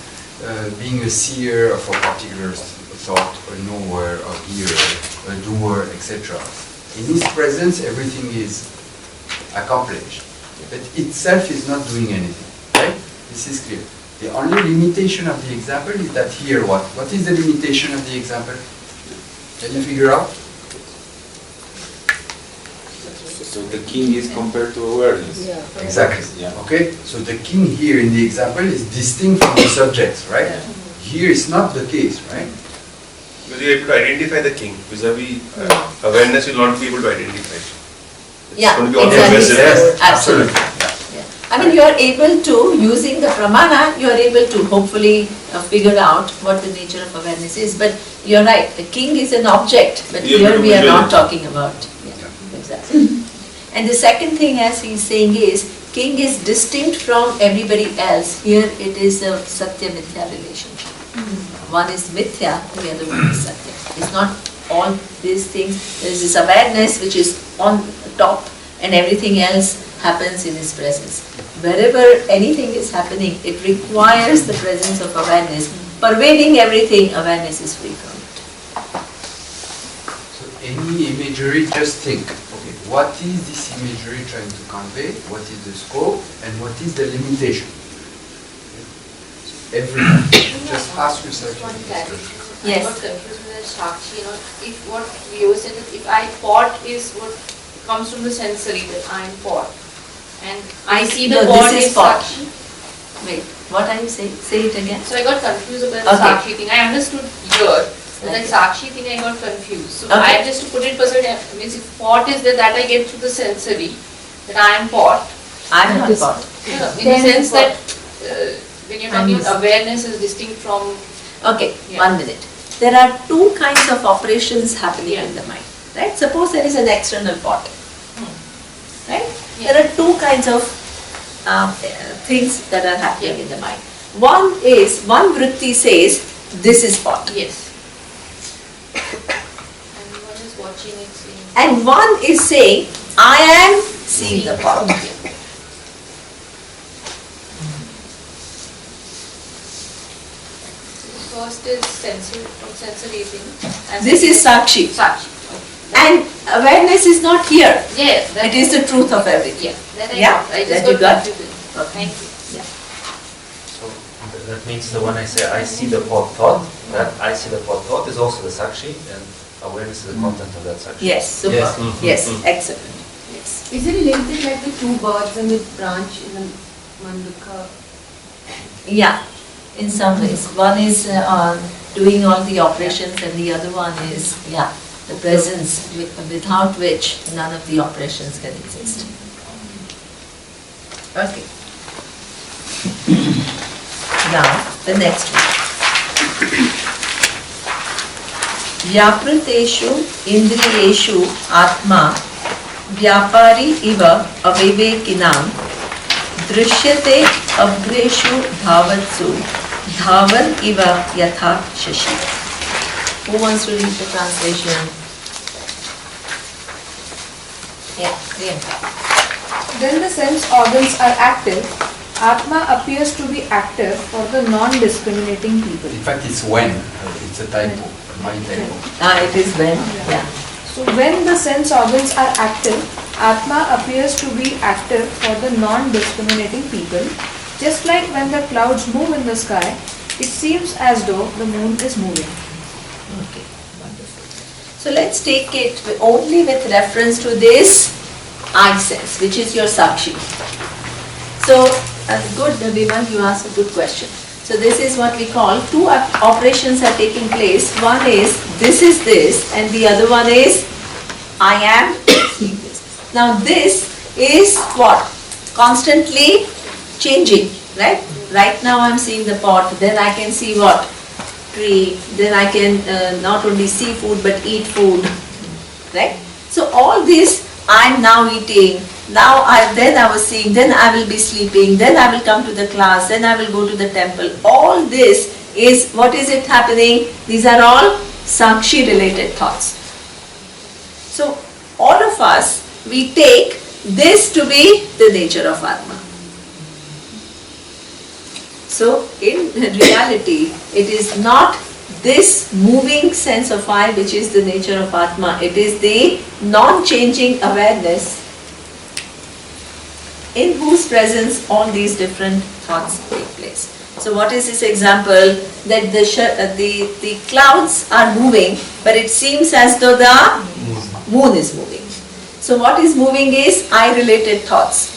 being a seer of a particular thought, a knower, a hearer, a doer, etc. In his presence, everything is accomplished, but itself is not doing anything. Right? This is clear. The only limitation of the example is that here what? What is the limitation of the example? Can you figure out? So the king is compared to awareness. Yeah. Exactly. Yeah. Okay? So the king here in the example is distinct from the subjects, right? Here it's not the case, right? Because you are able to identify the king. Vis-a-vis awareness, you will not be able to identify. It's Yeah, going to be all exactly. pervasive. Yes, Absolutely. Yeah. I mean, you are able to, using the pramana, you are able to hopefully figure out what the nature of awareness is. But you're right, the king is an object, but Yeah, here but we are not visualize. talking about. Yeah, exactly. And the second thing, as he's saying, is king is distinct from everybody else. Here it is a satya mithya relationship. One is mithya, the other one is satya. It's not all these things. There is this awareness which is on top, and everything else happens in his presence. Wherever anything is happening, it requires the presence of awareness. Pervading everything, awareness is free from it. So any imagery, just think, okay, what is this imagery trying to convey? What is the scope? And what is the limitation? Everything. Just ask yourself this question. Yes. I got confused with the Sakshi, if what we always said is if I pot is what comes from the sensory, that I am pot. And I see the No, pot this is is pot. Sakshi. Wait, what are you saying? Say it again. So I got confused about the Okay. Sakshi thing. I understood here, but the Sakshi thing I got confused. So Okay. I just to put it perspective, means if pot is there, that I get through the sensory, that I am pot. I'm not pot. In the sense that when you're talking about awareness is distinct from. Okay, Yeah. 1 minute. There are two kinds of operations happening Yeah. in the mind, right? Suppose there is an external pot, right? Yeah. There are two kinds of things that are happening in the mind. One vritti says, this is pot. Yes. And one is watching it, seeing. And one is saying, I am seeing the pot. First is sensory thing. And This is Sakshi. Sakshi. And awareness is not here. Yeah. It is the truth of everything. Yeah. That Yeah, I that just you got got? confused. Thank you. So that means that when I say I see the pot thought, that I see the pot thought is also the Sakshi, and awareness is the content of that Sakshi. Yes, super. Yes. Yes, excellent. Yes. Is it related like the two birds and the branch in the Mandukha? Yeah, in some ways. One is doing all the operations and the other one is, yeah, the presence without which none of the operations can exist. Okay. Now, the next one. Vyapriteshu indriyeshu atma vyapari iva avivekinam drishyate abgreshu dhavatsu dhavan iva yatha shashi. Who wants to read the translation? Yeah, Priyanka. When the sense organs are active, Atma appears to be active for the non-discriminating people. In fact, it's when. It's a typo, my typo. It is when, yeah. So when the sense organs are active, Atma appears to be active for the non-discriminating people. Just like when the clouds move in the sky, it seems as though the moon is moving. Okay, wonderful. So let's take it only with reference to this I sense, which is your Sakshi. So, good, Bimal, you asked a good question. So this is what we call, two operations are taking place. One is this, and the other one is I am seeing this. Now this is what? Constantly changing, right? Right now I'm seeing the pot, then I can see what? Tree, then I can not only see food but eat food, right? So all this I'm now eating, then I was seeing, then I will be sleeping, then I will come to the class, then I will go to the temple. All this is, what is it happening? These are all Sakshi related thoughts. So all of us, we take this to be the nature of Atma. So in reality, it is not this moving sense of I which is the nature of Atma. It is the non-changing awareness in whose presence all these different thoughts take place. So what is this example? That the clouds are moving, but it seems as though the moon is moving. So what is moving is I-related thoughts.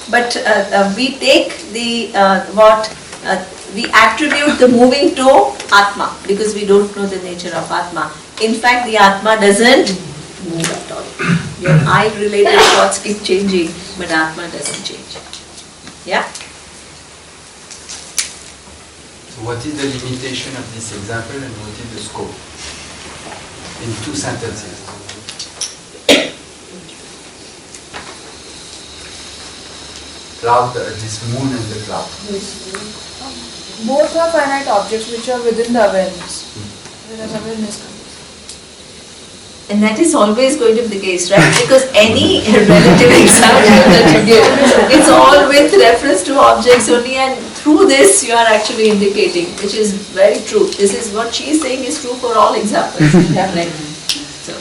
But we take we attribute the moving to Atma because we don't know the nature of Atma. In fact, the Atma doesn't move at all. Your I-related thoughts keep changing, but Atma doesn't change. Yeah? So what is the limitation of this example and what is the scope? In 2 sentences. Cloud, this moon and the cloud. Both are finite objects which are within the awareness. Whereas awareness comes. And that is always going to be the case, right? Because any relative example that you give, it's all with reference to objects only, and through this you are actually indicating, which is very true. This is what she is saying is true for all examples. Right? So,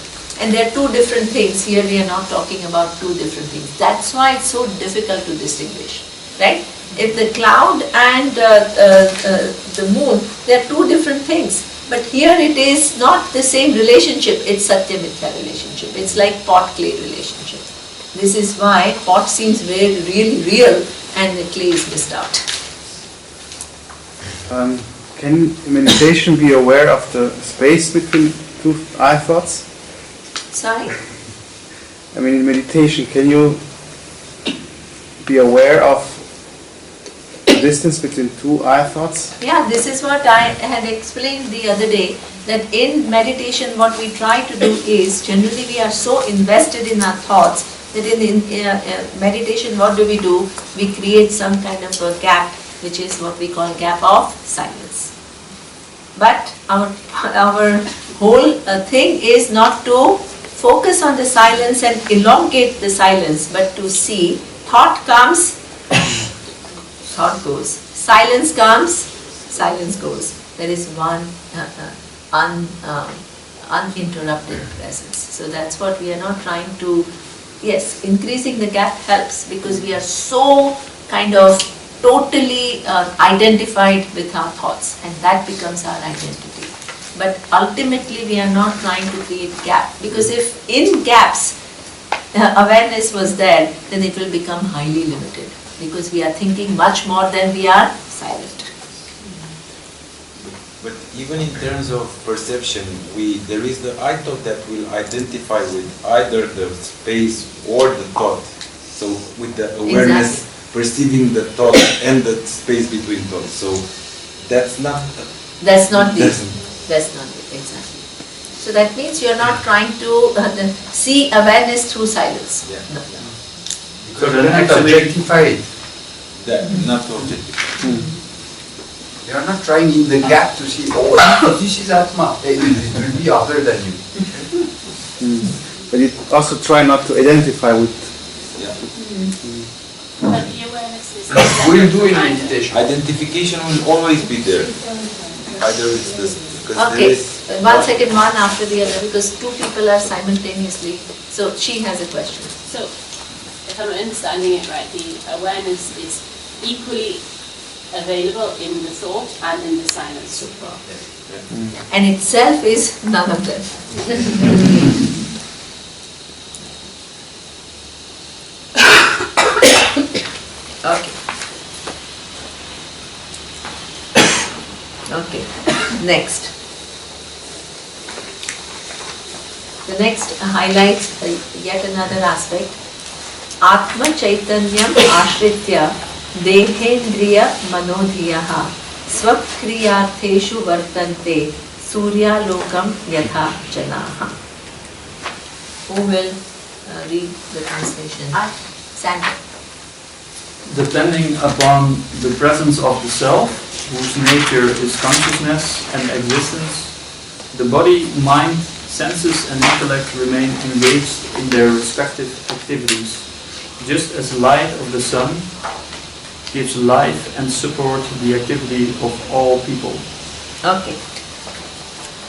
and there are two different things. Here we are not talking about two different things. That's why it's so difficult to distinguish, right? If the cloud and the moon, they are two different things. But here it is not the same relationship, it's Satya-Mithya relationship. It's like pot-clay relationship. This is why pot seems really real and the clay is missed out. Can meditation be aware of the space between two I thoughts? Sorry? I mean, in meditation, can you be aware of distance between two I thoughts? Yeah, this is what I had explained the other day, that in meditation what we try to do is, generally we are so invested in our thoughts that in meditation what do? We create some kind of a gap, which is what we call gap of silence. But our whole thing is not to focus on the silence and elongate the silence, but to see thought comes, thought goes. Silence comes, silence goes. There is one uninterrupted presence. So that's what we are not trying to, yes, increasing the gap helps because we are so kind of totally identified with our thoughts and that becomes our identity. But ultimately we are not trying to create gap because if in gaps awareness was there, then it will become highly limited. Because we are thinking much more than we are silent. But even in terms of perception, there is the I thought that will identify with either the space or the thought. So with the awareness perceiving the thought and the space between thoughts. So that's not it, exactly. So that means you are not trying to see awareness through silence. Yeah. No. So then actually objectify it. Not objective. You are not trying in the gap to see, oh, this is Atma. It will be other than you. But you also try not to identify with. Yeah. But the awareness is We'll do in meditation. Identification will always be there. Either it's this. Okay, 1 second, one after the other, because two people are simultaneously. So she has a question. So, if I'm understanding it right, the awareness is equally available in the thought and in the silence. And itself is none of them. Okay. Okay. Next. The next highlights yet another aspect. Atma Chaitanyam Ashritya Dehendriya Manodhiyaha Swakriyartheshu Vartante Surya Lokam Yatha Janaha. Who will read the translation? Sandra. Depending upon the presence of the self, whose nature is consciousness and existence, the body, mind, senses and intellect remain engaged in their respective activities, just as the light of the sun gives life and support the activity of all people. Okay.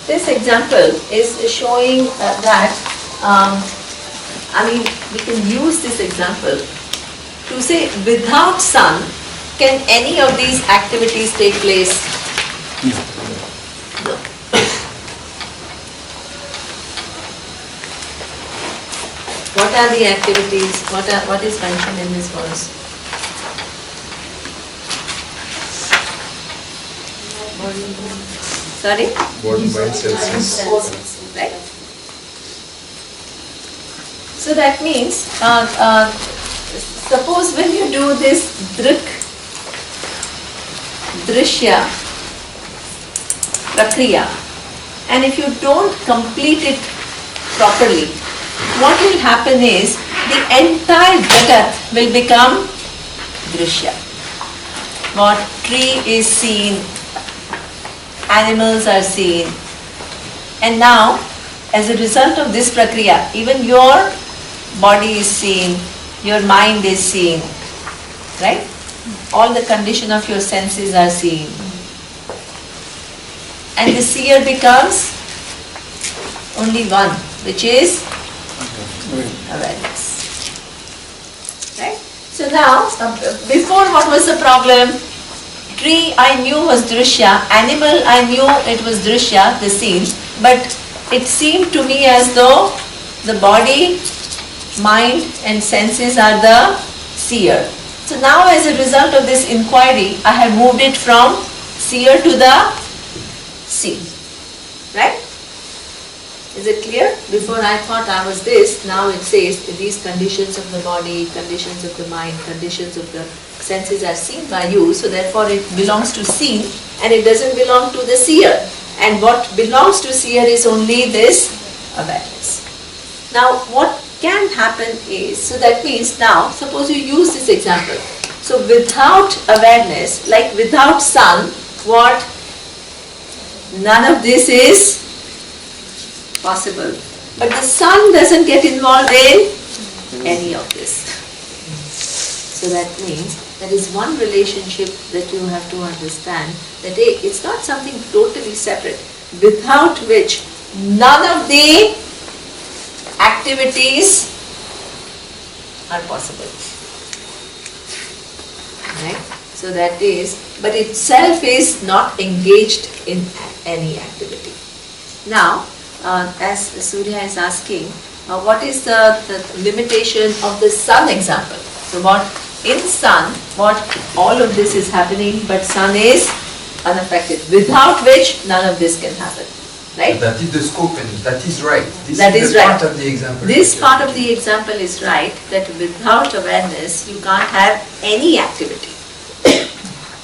This example is showing that, we can use this example to say without sun, can any of these activities take place? No. What are the activities? What is mentioned in this verse? Sorry? Body, mind, senses. Right? So that means, suppose when you do this drishya, prakriya, and if you don't complete it properly, what will happen is the entire jagat will become drishya. What tree is seen, animals are seen, and now as a result of this prakriya, even your body is seen, your mind is seen, right? All the condition of your senses are seen. And the seer becomes only one, which is awareness. Right? So now, before what was the problem? Tree I knew was drishya, animal I knew it was drishya, the scene, but it seemed to me as though the body, mind and senses are the seer. So now as a result of this inquiry, I have moved it from seer to the seen. Right? Is it clear? Before I thought I was this, now it says these conditions of the body, conditions of the mind, conditions of the senses are seen by you, so therefore it belongs to seen and it doesn't belong to the seer. And what belongs to seer is only this awareness. Now what can happen is, so that means now, suppose you use this example. So without awareness, like without sun, what? None of this is possible. But the sun doesn't get involved in any of this. So that means there is one relationship that you have to understand, that it's not something totally separate, without which none of the activities are possible. Right? So that is, but itself is not engaged in any activity. Now, as Surya is asking, what is the limitation of the sun example? So what in sun, what all of this is happening, but sun is unaffected, without which none of this can happen. Right? That is the scope, and that is right. This That is is the right. part of the example. This part of the example is right, that without awareness you can't have any activity.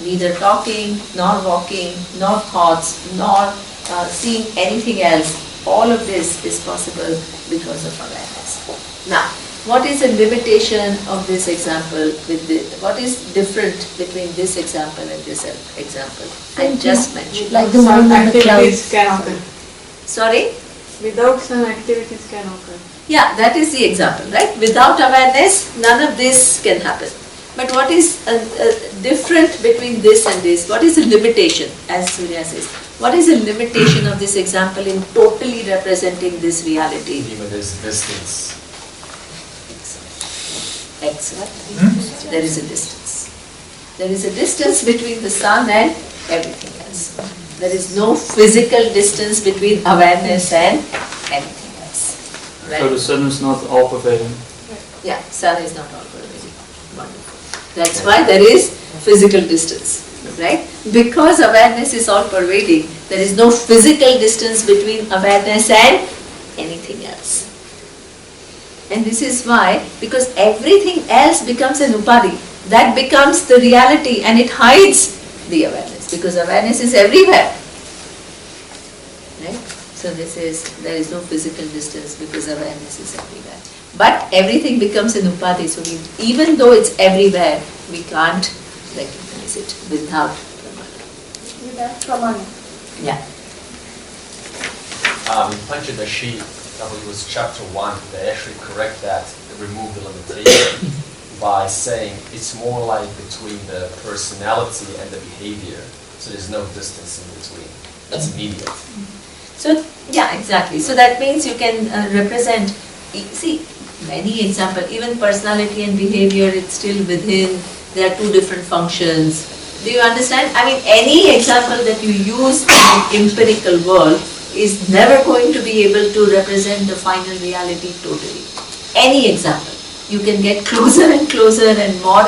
Neither talking, nor walking, nor thoughts, nor seeing anything else. All of this is possible because of awareness. Now, what is the limitation of this example? What is different between this example and this example? I just mentioned. Like the moon and the clouds. Can occur. Sorry? Without some activities can occur. Yeah, that is the example, right? Without awareness, none of this can happen. But what is different between this and this? What is the limitation, as Surya says? What is the limitation of this example in totally representing this reality? Neema, there's distance. Excellent. There is a distance. There is a distance between the sun and everything else. There is no physical distance between awareness and anything else. Right? So the sun is not all-pervading. Yeah, sun is not all-pervading. Wonderful. That's why there is physical distance, right? Because awareness is all-pervading, there is no physical distance between awareness and anything else. And this is why, because everything else becomes an upadhi, that becomes the reality and it hides the awareness, because awareness is everywhere. Right? So there is no physical distance because awareness is everywhere. But everything becomes an upadhi, so even though it's everywhere, we can't recognize it without pramana. Without pramana. Yeah. In Panchadashi, that was chapter 1, they actually correct that, they remove the limitation. by saying it's more like between the personality and the behavior. So there's no distance in between. That's immediate. So, yeah, exactly. So that means you can represent, see, many examples, even personality and behavior, it's still within, there are two different functions. Do you understand? I mean, any example that you use in an empirical world is never going to be able to represent the final reality totally. Any example. You can get closer and closer and more,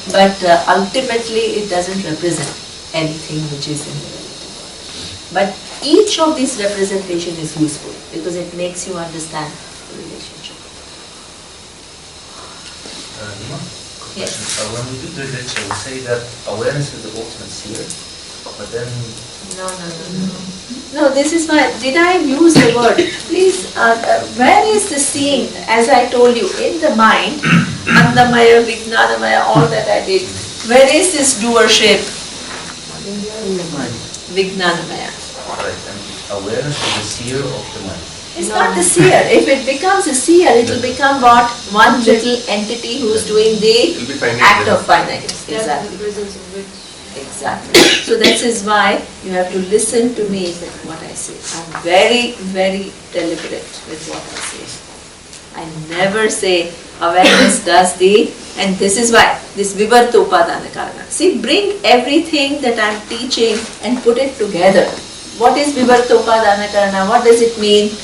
but ultimately it doesn't represent anything which is in reality. But each of these representation is useful because it makes you understand the relationship. Neema, quick Yes. question. When we do the lecture, we say that awareness is the ultimate seer, but then... No. No, this is why, did I use the word? Please, where is the seeing? As I told you, in the mind, Annamaya, Vijnanamaya, all that I did. Where is this doership? In the mind. Vijnanamaya. Right, and awareness is the seer of the mind. It's not the seer. If it becomes a seer, it will become what? One little entity who is doing the act of finiteness. Exactly. Exactly. So that is why you have to listen to me with what I say. I'm very, very deliberate with what I say. I never say awareness does the, and this is why, this vivarta upadana karana. See, bring everything that I'm teaching and put it together. What is vivarta upadana karana? What does it mean?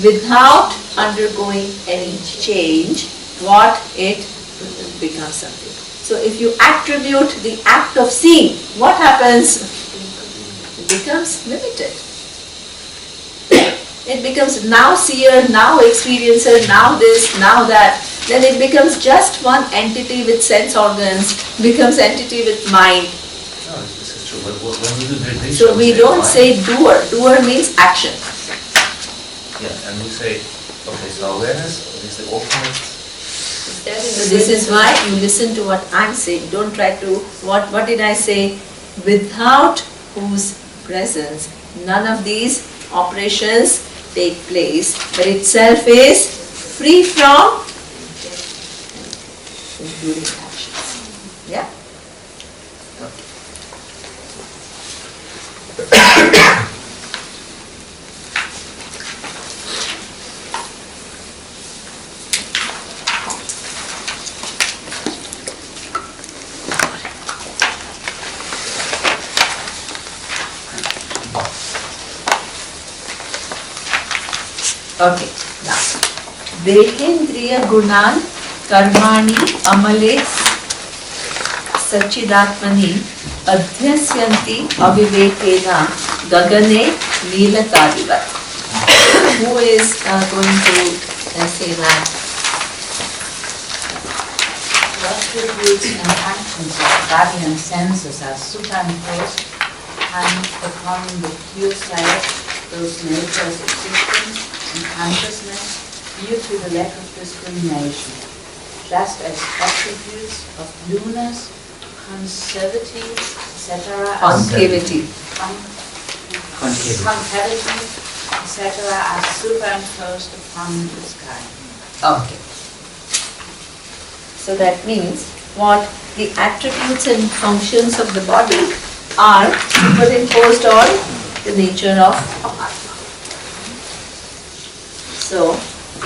Without undergoing any change, what it becomes something. So if you attribute the act of seeing, what happens? It becomes limited. It becomes now seer, now experiencer, now this, now that. Then it becomes just one entity with sense organs, becomes entity with mind. No, this is true, but when we do meditation... So we don't say doer. Doer means action. Yeah, and we say, okay, so awareness is the ultimate... So this is why you listen to what I'm saying. Don't try to, what did I say? Without whose presence none of these operations take place, but itself is free from including actions. Yeah? Okay, now. Dehendriya gunan karmani amale sachidatmani adhyasyanti avivekena gagane neelatadivat. Who is going to say that? The attributes and actions of body and senses are superimposed and upon the pure self, those natures existence and consciousness due to the lack of discrimination, just as attributes of blueness, concavity, etc. Concavity. Concavity, etc. are superimposed upon the sky. Okay. So that means what? The attributes and functions of the body are superimposed on the nature of Atma. So,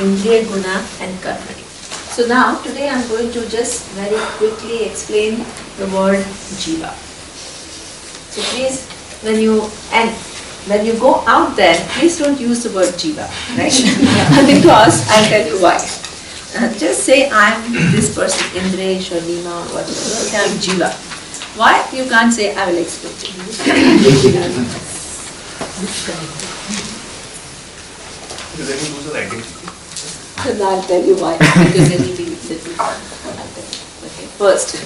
Indriya Guna and Karmani. So now, today I am going to just very quickly explain the word Jiva. So please, when you go out there, please don't use the word Jiva, right? Because I'll tell you why. Just say I'm this person, Indresh or Neema or whatever. Say I'm Jiva. Why? You can't say I will explain to you. Does anyone lose an identity? And I'll tell you why. Because then you'll be little fun. Okay. First,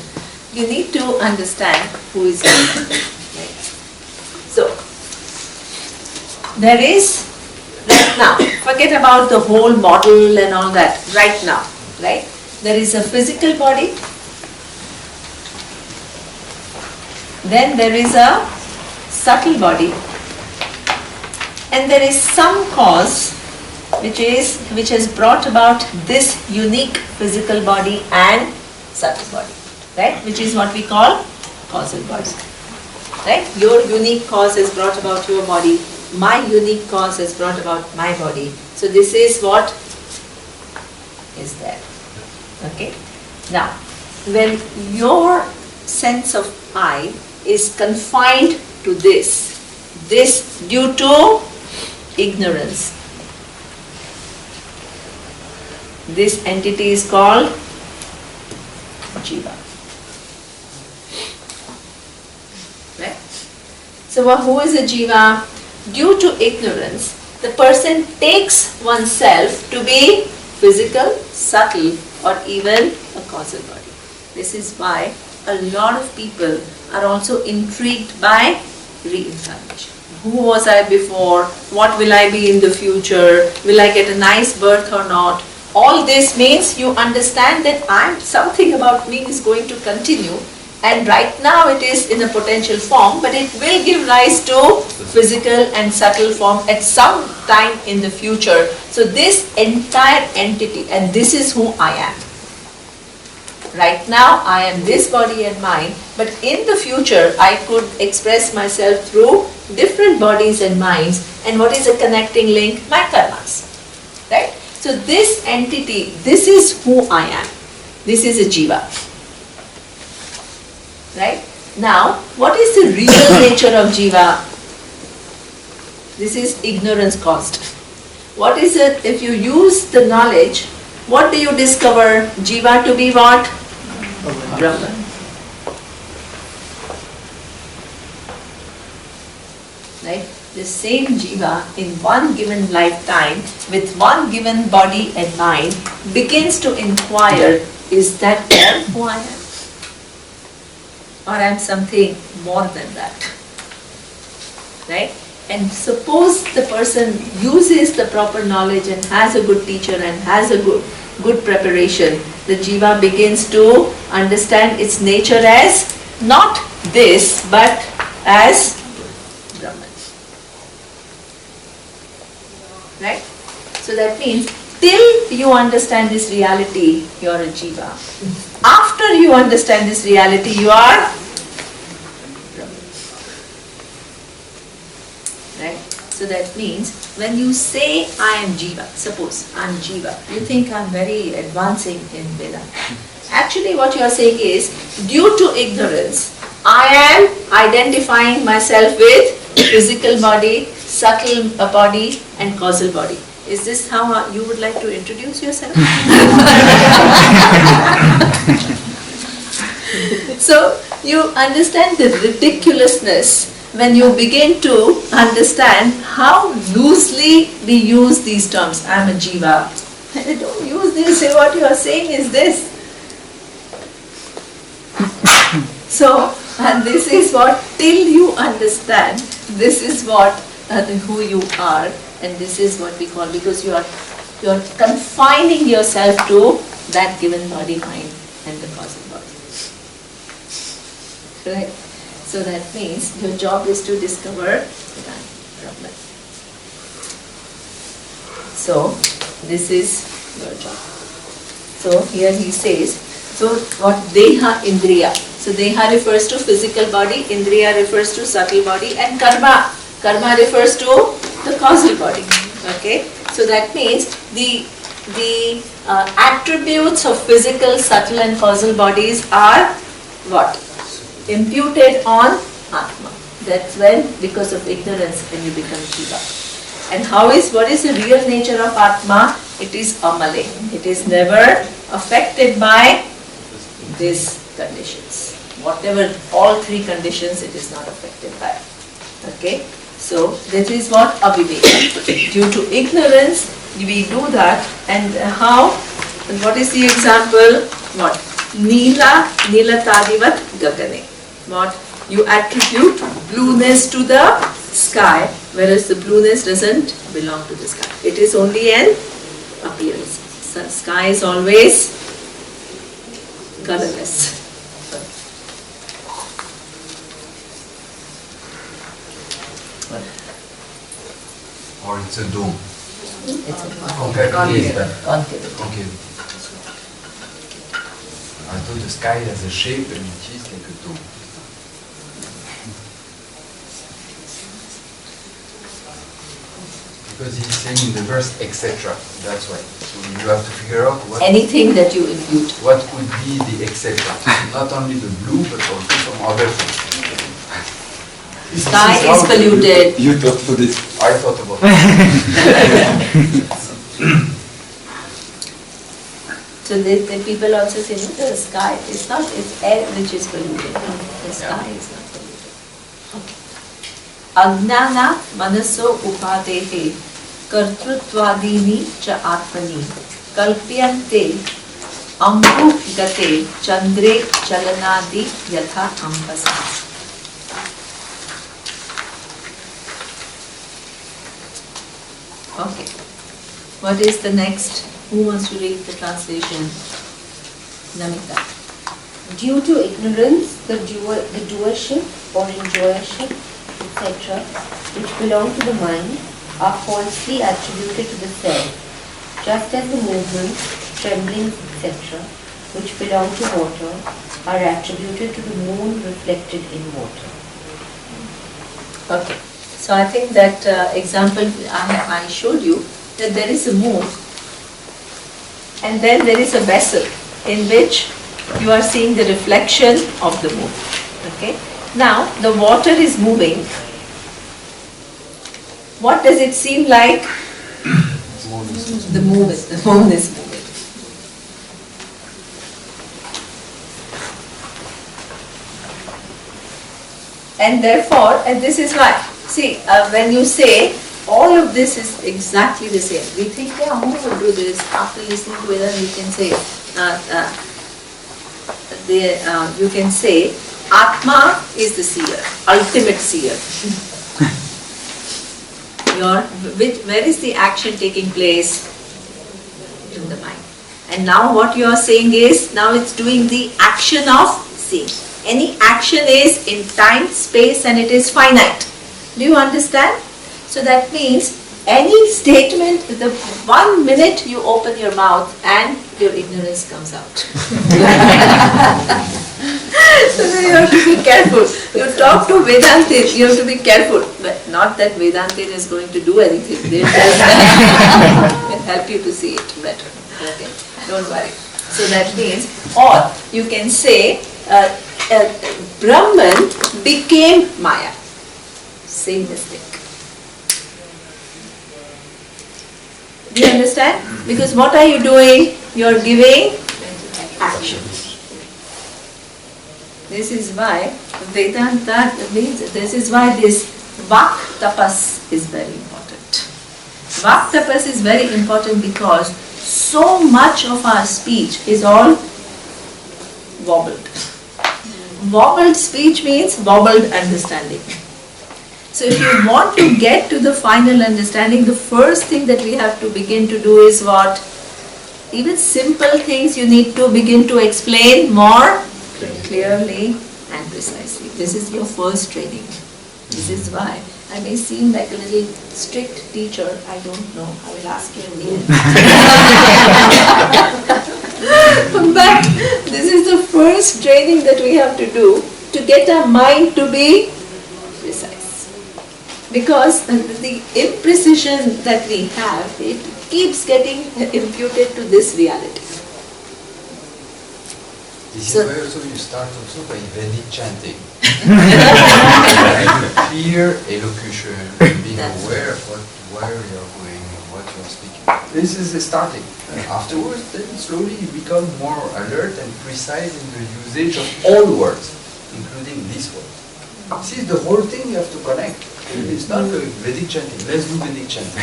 you need to understand who is Jiva. Right? So, there is, right now, forget about the whole model and all that, right now, right? There is a physical body, then there is a subtle body, and there is some cause which has brought about this unique physical body and subtle body, right? Which is what we call causal body, right? Your unique cause has brought about your body. My unique cause has brought about my body. So this is what is there. Okay? Now, when your sense of I is confined to this due to ignorance, this entity is called Jiva. Right? So who is a Jiva? Due to ignorance, the person takes oneself to be physical, subtle, or even a causal body. This is why a lot of people are also intrigued by reincarnation. Who was I before? What will I be in the future? Will I get a nice birth or not? All this means you understand that something about me is going to continue, and right now it is in a potential form, but it will give rise to physical and subtle form at some time in the future. So this entire entity, and this is who I am. Right now I am this body and mind, but in the future I could express myself through different bodies and minds. And what is a connecting link? My karmas. Right? So this entity, this is who I am. This is a Jiva. Right? Now, what is the real nature of Jiva? This is ignorance caused. What is it? If you use the knowledge, what do you discover? Jiva to be what? Brahman. Right? The same Jiva in one given lifetime with one given body and mind begins to inquire, is that all who I am? Or I am something more than that? Right? And suppose the person uses the proper knowledge and has a good teacher and has a good preparation, the Jiva begins to understand its nature as not this, but as Brahman. Right? So that means till you understand this reality, you are a Jiva. After you understand this reality, you are Brahman. Right? So that means when you say I am Jiva, suppose I am Jiva, you think I am very advancing in Vedanta. Actually what you are saying is, due to ignorance, I am identifying myself with physical body, subtle body and causal body. Is this how you would like to introduce yourself? So you understand the ridiculousness when you begin to understand how loosely we use these terms. I am a Jiva. Don't use this, say what you are saying is this. So, and this is what, till you understand, this is what, who you are, and this is what we call, because you are confining yourself to that given body, mind, and the causal body. Right? So that means your job is to discover Brahman. So this is your job. So here he says, so what Deha Indriya. So Deha refers to physical body, Indriya refers to subtle body, and Karma. Karma refers to the causal body. Okay? So that means the attributes of physical, subtle and causal bodies are what? Imputed on Atma. That's when, because of ignorance, when you become Jiva. And what is the real nature of Atma? It is Amale. It is never affected by these conditions. Whatever, all three conditions, it is not affected by. Okay? So, this is what Aviveka. Due to ignorance, we do that. And how? And what is the example? What? Neela, Neelatadivat Gagane. What? You attribute blueness to the sky, whereas the blueness doesn't belong to the sky. It is only an appearance. So sky is always colorless. Or it's a dome. It's a Concave. concave. I Although the sky has a shape and it is like a dome. Because he's saying in the verse, etc. That's why. So you have to figure out what Anything that you impute. What could be the etc. Not only the blue, but also some other things. Sky is polluted. You thought for this. I thought about it. So the people also say, no, the sky is not, it's air which is polluted. The sky is not polluted. Okay. Agnana manaso upadehe kartrutvadini cha atmani kalpyante ambu gate chandre chalanadi yatha ambasa. Okay. What is the next? Who wants to read the translation? Namita. Due to ignorance, the doership or enjoyership, etc., which belong to the mind, are falsely attributed to the self, just as the movements, tremblings, etc., which belong to water, are attributed to the moon reflected in water. Okay. So I think that example I showed you, that there is a moon and then there is a vessel in which you are seeing the reflection of the moon. Okay. Now the water is moving. What does it seem like? The moon is moving. And therefore, and this is why, see, when you say all of this is exactly the same, we think, yeah, who will do this? After listening to Vedanta, you can say, you can say, Atma is the seer, ultimate seer. Where is the action taking place? In the mind. And now what you are saying is, now it's doing the action of seeing. Any action is in time, space, and it is finite. Do you understand? So that means any statement, the 1 minute you open your mouth and your ignorance comes out. So you have to be careful. You talk to Vedantin, you have to be careful. But not that Vedantin is going to do anything. They just will help you to see it better. Okay, don't worry. So that means, or you can say, Brahman became Maya. Same mistake. Do you understand? Because what are you doing? You are giving action. This is why Vedanta means, this is why this Vak Tapas is very important. Vak Tapas is very important because so much of our speech is all wobbled. Wobbled speech means wobbled understanding. So if you want to get to the final understanding, the first thing that we have to begin to do is what? Even simple things you need to begin to explain more clearly and precisely. This is your first training. This is why. I may seem like a little strict teacher, I don't know. I will ask you in the end. But this is the first training that we have to do to get our mind to be precise. Because the imprecision that we have, it keeps getting imputed to this reality. This is where also you start also by Vedic chanting. Clear elocution, being aware of where you are going and what you are speaking. This is the starting. Afterwards, then slowly you become more alert and precise in the usage of all words, including this word. See, the whole thing you have to connect. It's not the Vedic chanting. Let's do Vedic chanting.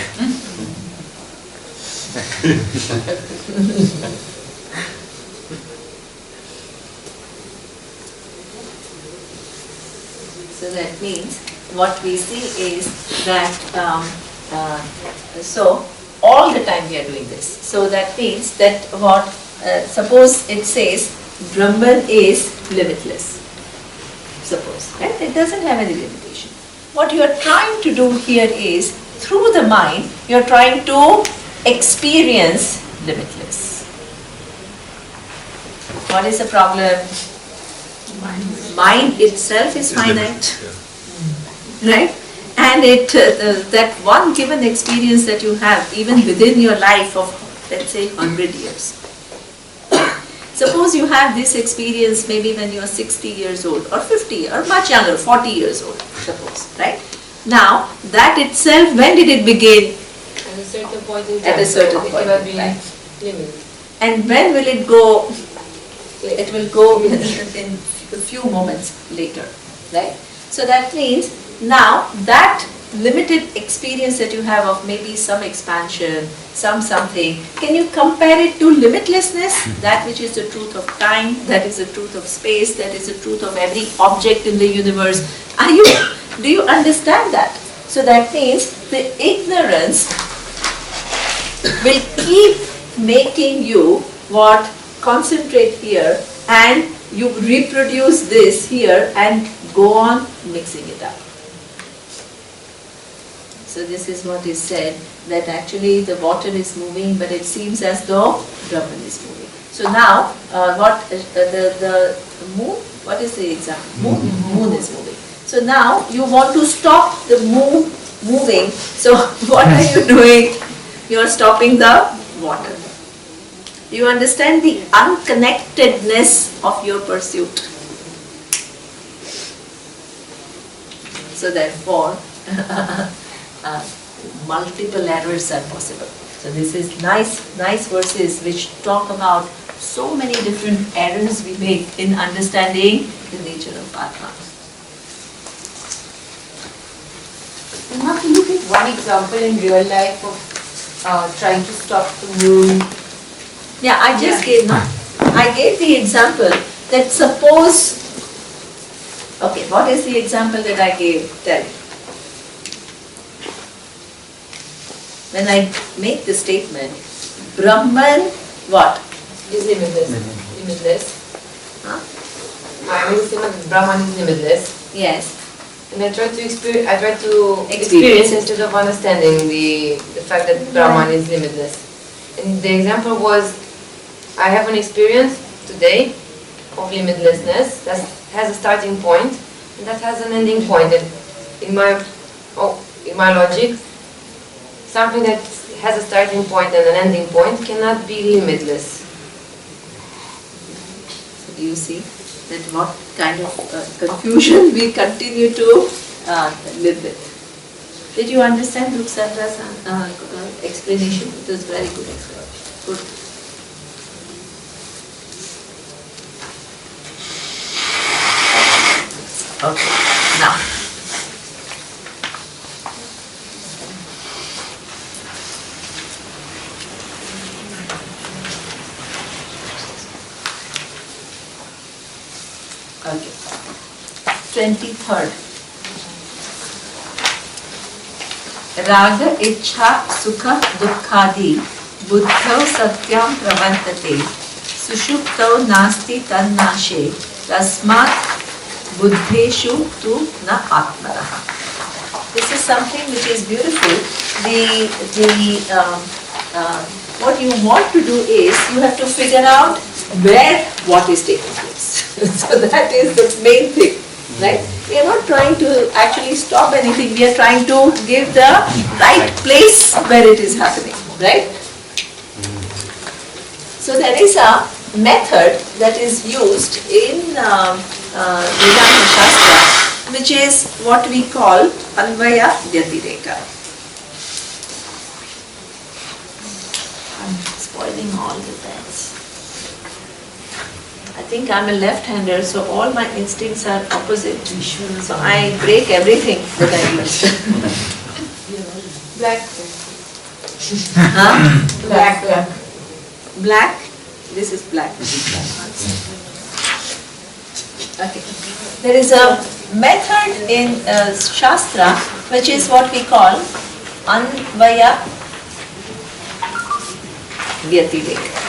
So that means what we see is that so all the time we are doing this. So that means that what suppose it says Brahman is limitless. Suppose, right? It doesn't have any limitation. What you are trying to do here is through the mind you are trying to experience limitless. What is the problem? Mind itself is finite, right? And that one given experience that you have, even within your life of, let's say, 100 years. Suppose you have this experience maybe when you are 60 years old, or 50, or much younger, 40 years old, suppose, right? Now, that itself, when did it begin? At a certain point in time. At a certain point It will in be time. limited. And when will it go? It will go in a few moments later, right? So that means now that limited experience that you have of maybe some expansion, something, can you compare it to limitlessness? That which is the truth of time, that is the truth of space, that is the truth of every object in the universe. Do you understand that? So that means the ignorance will keep making you concentrate here, and you reproduce this here and go on mixing it up. So this is what is said, that actually the water is moving, but it seems as though Brahman is moving. So now, the moon, what is the example? Moon is moving. So now you want to stop the moon moving. So what are you doing? You are stopping the water. You understand the unconnectedness of your pursuit. So therefore, multiple errors are possible. So this is nice verses which talk about so many different errors we make in understanding the nature of Atma. You have to look at one example in real life of trying to stop the moon. Yeah, I just gave the example that suppose, okay, what is the example that I gave? Tell me. When I make the statement, Brahman, what? Is limitless. Limitless. Huh? I mean, Brahman is limitless. Yes. And I try to experience instead of understanding the fact that Brahman is limitless. And the example was, I have an experience today of limitlessness that has a starting point and that has an ending point. And in my logic, something that has a starting point and an ending point cannot be limitless. So do you see that what kind of confusion we continue to live with? Did you understand Ruxandra's explanation? It was very good explanation. Good. Okay, now. Okay. 23rd. Raga Ichha Sukha Dukkhadi Buddhau Satyam Pravantate Sushuptau Nasti Tannashe Tasmat Buddheshu tu na Atmanaha. This is something which is beautiful. What you want to do is you have to figure out where what is taking place. So that is the main thing, right? We are not trying to actually stop anything. We are trying to give the right place where it is happening, right? So there is a method that is used in Vedanta Shastra, which is what we call Anvaya Vyatireka. I'm spoiling all the pens. I think I'm a left-hander, so all my instincts are opposite. So I break everything that I use. Black. Huh? Black. Black? This is black. Okay. There is a method in Shastra which is what we call Anvaya Vyatireka.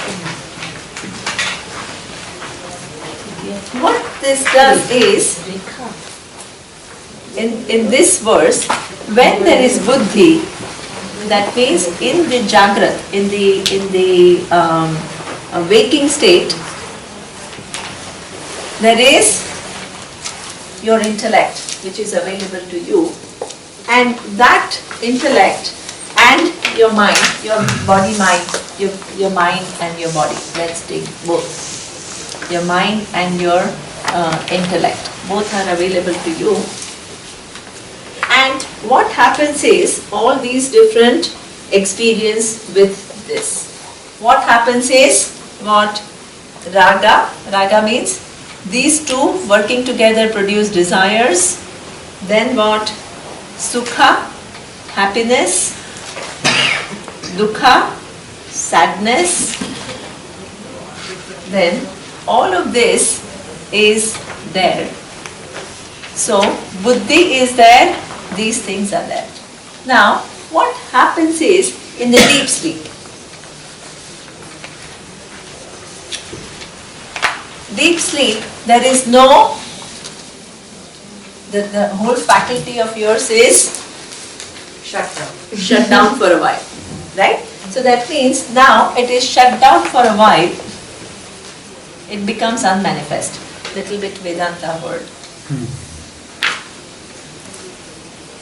What this does is, in this verse, when there is buddhi, that means in the Jagrat, in the waking state, there is your intellect, which is available to you, and that intellect and your mind, your body mind, your mind and your body, let's take both, your mind and your intellect, both are available to you. And what happens is, all these different experience with this, what happens is, what raga means these two working together produce desires. Then what? Sukha, happiness. Dukkha, sadness. Then all of this is there. So buddhi is there, these things are there. Now what happens is, in the deep sleep, there is no, the whole faculty of yours is shut down for a while, right? So that means now it is shut down for a while, it becomes unmanifest. Little bit Vedanta word.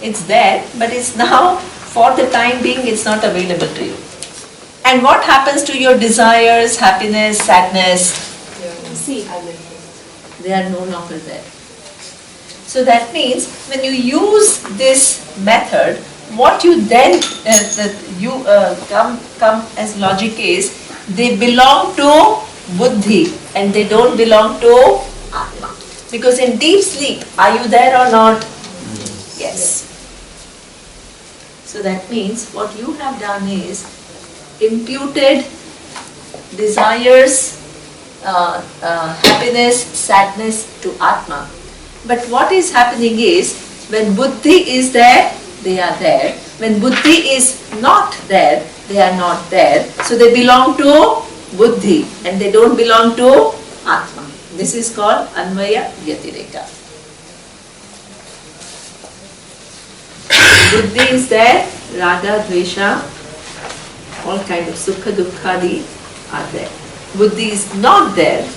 It's there, but it's now, for the time being, it's not available to you. And what happens to your desires, happiness, sadness? See, they are no longer there. So that means when you use this method, what you then come as logic is, they belong to buddhi and they don't belong to Atma. Because in deep sleep, are you there or not? Yes. So that means what you have done is imputed desires, happiness, sadness to Atma. But what is happening is, when buddhi is there, they are there. When buddhi is not there, they are not there. So they belong to buddhi and they don't belong to Atma. This is called Anvaya Vyatireka. Buddhi is there, raga, dvesha, all kind of sukha, dukkhadi are there. Buddhi is not there,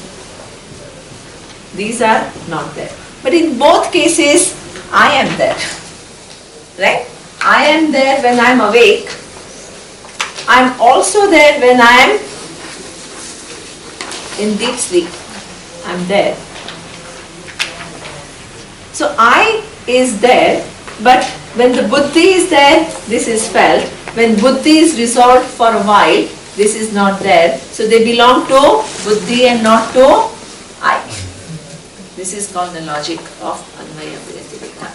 these are not there. But in both cases, I am there, right? I am there when I am awake. I am also there when I am in deep sleep. I am there. So I is there, but when the buddhi is there, this is felt. When buddhi is resolved for a while, this is not there. So they belong to buddhi and not to I. This is called the logic of Anvaya Vyatireka.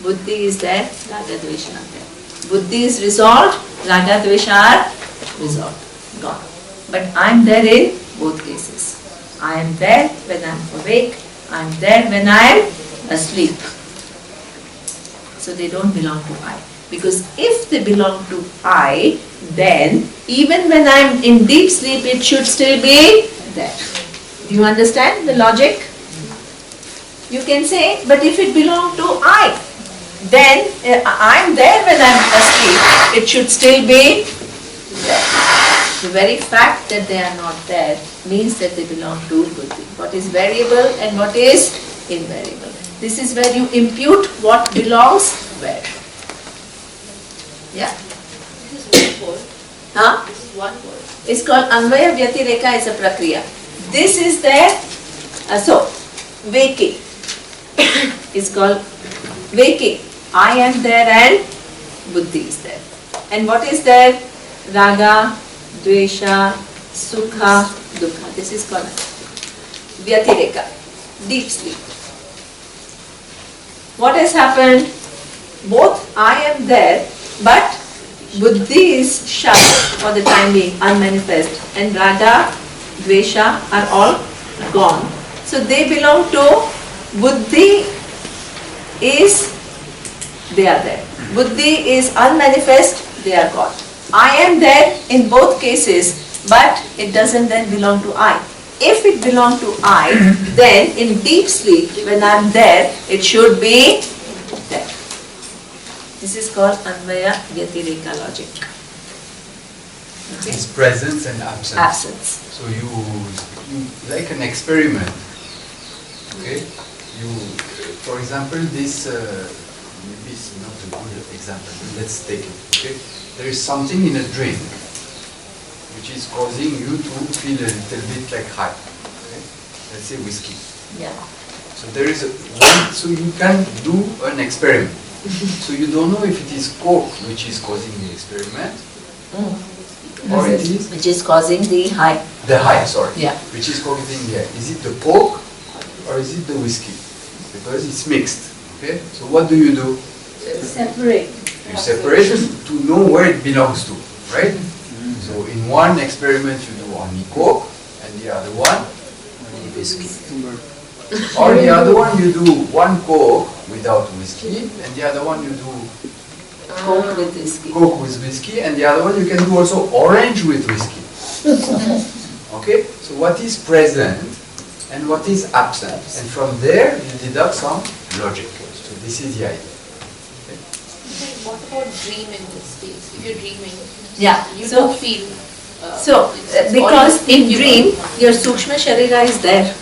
Buddhi is there, raga dvesha are there. Buddhi is resolved, raga dvesha are resolved, gone. But I am there in both cases. I am there when I am awake, I am there when I am asleep. So they don't belong to I. Because if they belong to I, then even when I am in deep sleep, it should still be there. Do you understand the logic? You can say, but if it belongs to I, then I am there when I am asleep, it should still be there. The very fact that they are not there means that they belong to buddhi. What is variable and what is invariable. This is where you impute what belongs where. Yeah? This is one word. Huh? This is one word. It's called Anvaya Vyatireka is a prakriya. This is there, so waking is called waking. I am there and buddhi is there. And what is there? Raga, dvesha, sukha, dukkha. This is called Vyatireka, deep sleep. What has happened? Both I am there, but buddhi is shut for the time being, unmanifest, and raga, dvesha are all gone. So they belong to buddhi is, they are there. Buddhi is unmanifest, they are gone. I am there in both cases, but it doesn't then belong to I. If it belongs to I, then in deep sleep, when I am there, it should be there. This is called Anvaya Vyatireka logic. It's presence and absence. Absence. So you like an experiment. Okay. You, for example, this maybe it's not a good example. But let's take it. Okay. There is something in a drink which is causing you to feel a little bit like high. Okay. Let's say whiskey. Yeah. So there is so you can do an experiment. So you don't know if it is Coke which is causing the experiment, or it is which is causing the high. The high, sorry. Yeah. Which is causing the high. Is it the Coke or is it the whiskey? Because it's mixed. Okay. So what do? Separate. You separate to know where it belongs to, right? So in one experiment you do only Coke, and the other one only whiskey. Or the other one you do one Coke without whiskey, and the other one you do Coke with whiskey. Coke with whiskey, and the other one you can do also orange with whiskey. Okay? So what is present and what is absent? And from there you deduct some logic. So this is the idea. What about dream in this space? If you're dreaming, Yeah. you So- don't feel. Because in dream, your Sukshma Sharira is there.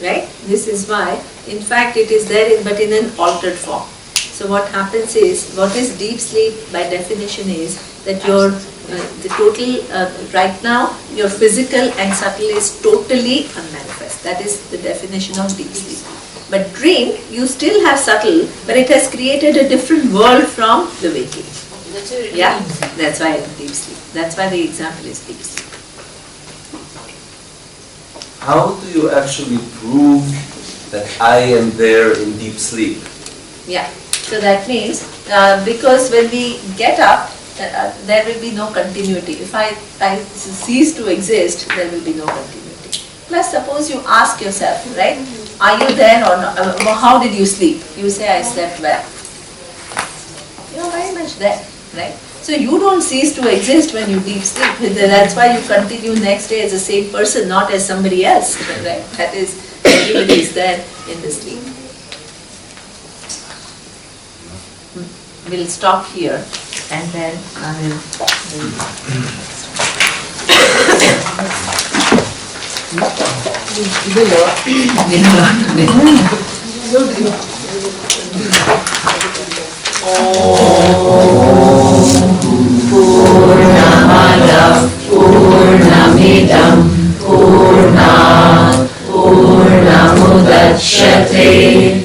Right? This is why, in fact, it is there but in an altered form. So what happens is, what is deep sleep by definition is that your the total, right now, your physical and subtle is totally unmanifest. That is the definition of deep sleep. But dream, you still have subtle, but it has created a different world from the waking. That's a really Yeah, that's why it's deep sleep. That's why the example is deep sleep. How do you actually prove that I am there in deep sleep? Yeah, so that means because when we get up, there will be no continuity. If I cease to exist, there will be no continuity. Plus, suppose you ask yourself, right? Are you there or not? How did you sleep? You say, I slept well. You are very much there, right? So you don't cease to exist when you deep sleep. That's why you continue next day as the same person, not as somebody else, right? That is, everybody is there in the sleep. We'll stop here and then I Purnamada Purnamidam Purnat Purnamudachyate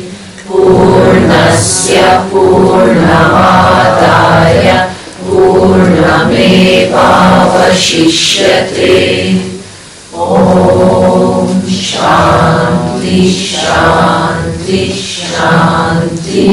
Purnasya Purnamadaya Purnamevavashishyate. Om Shanti Shanti Shanti.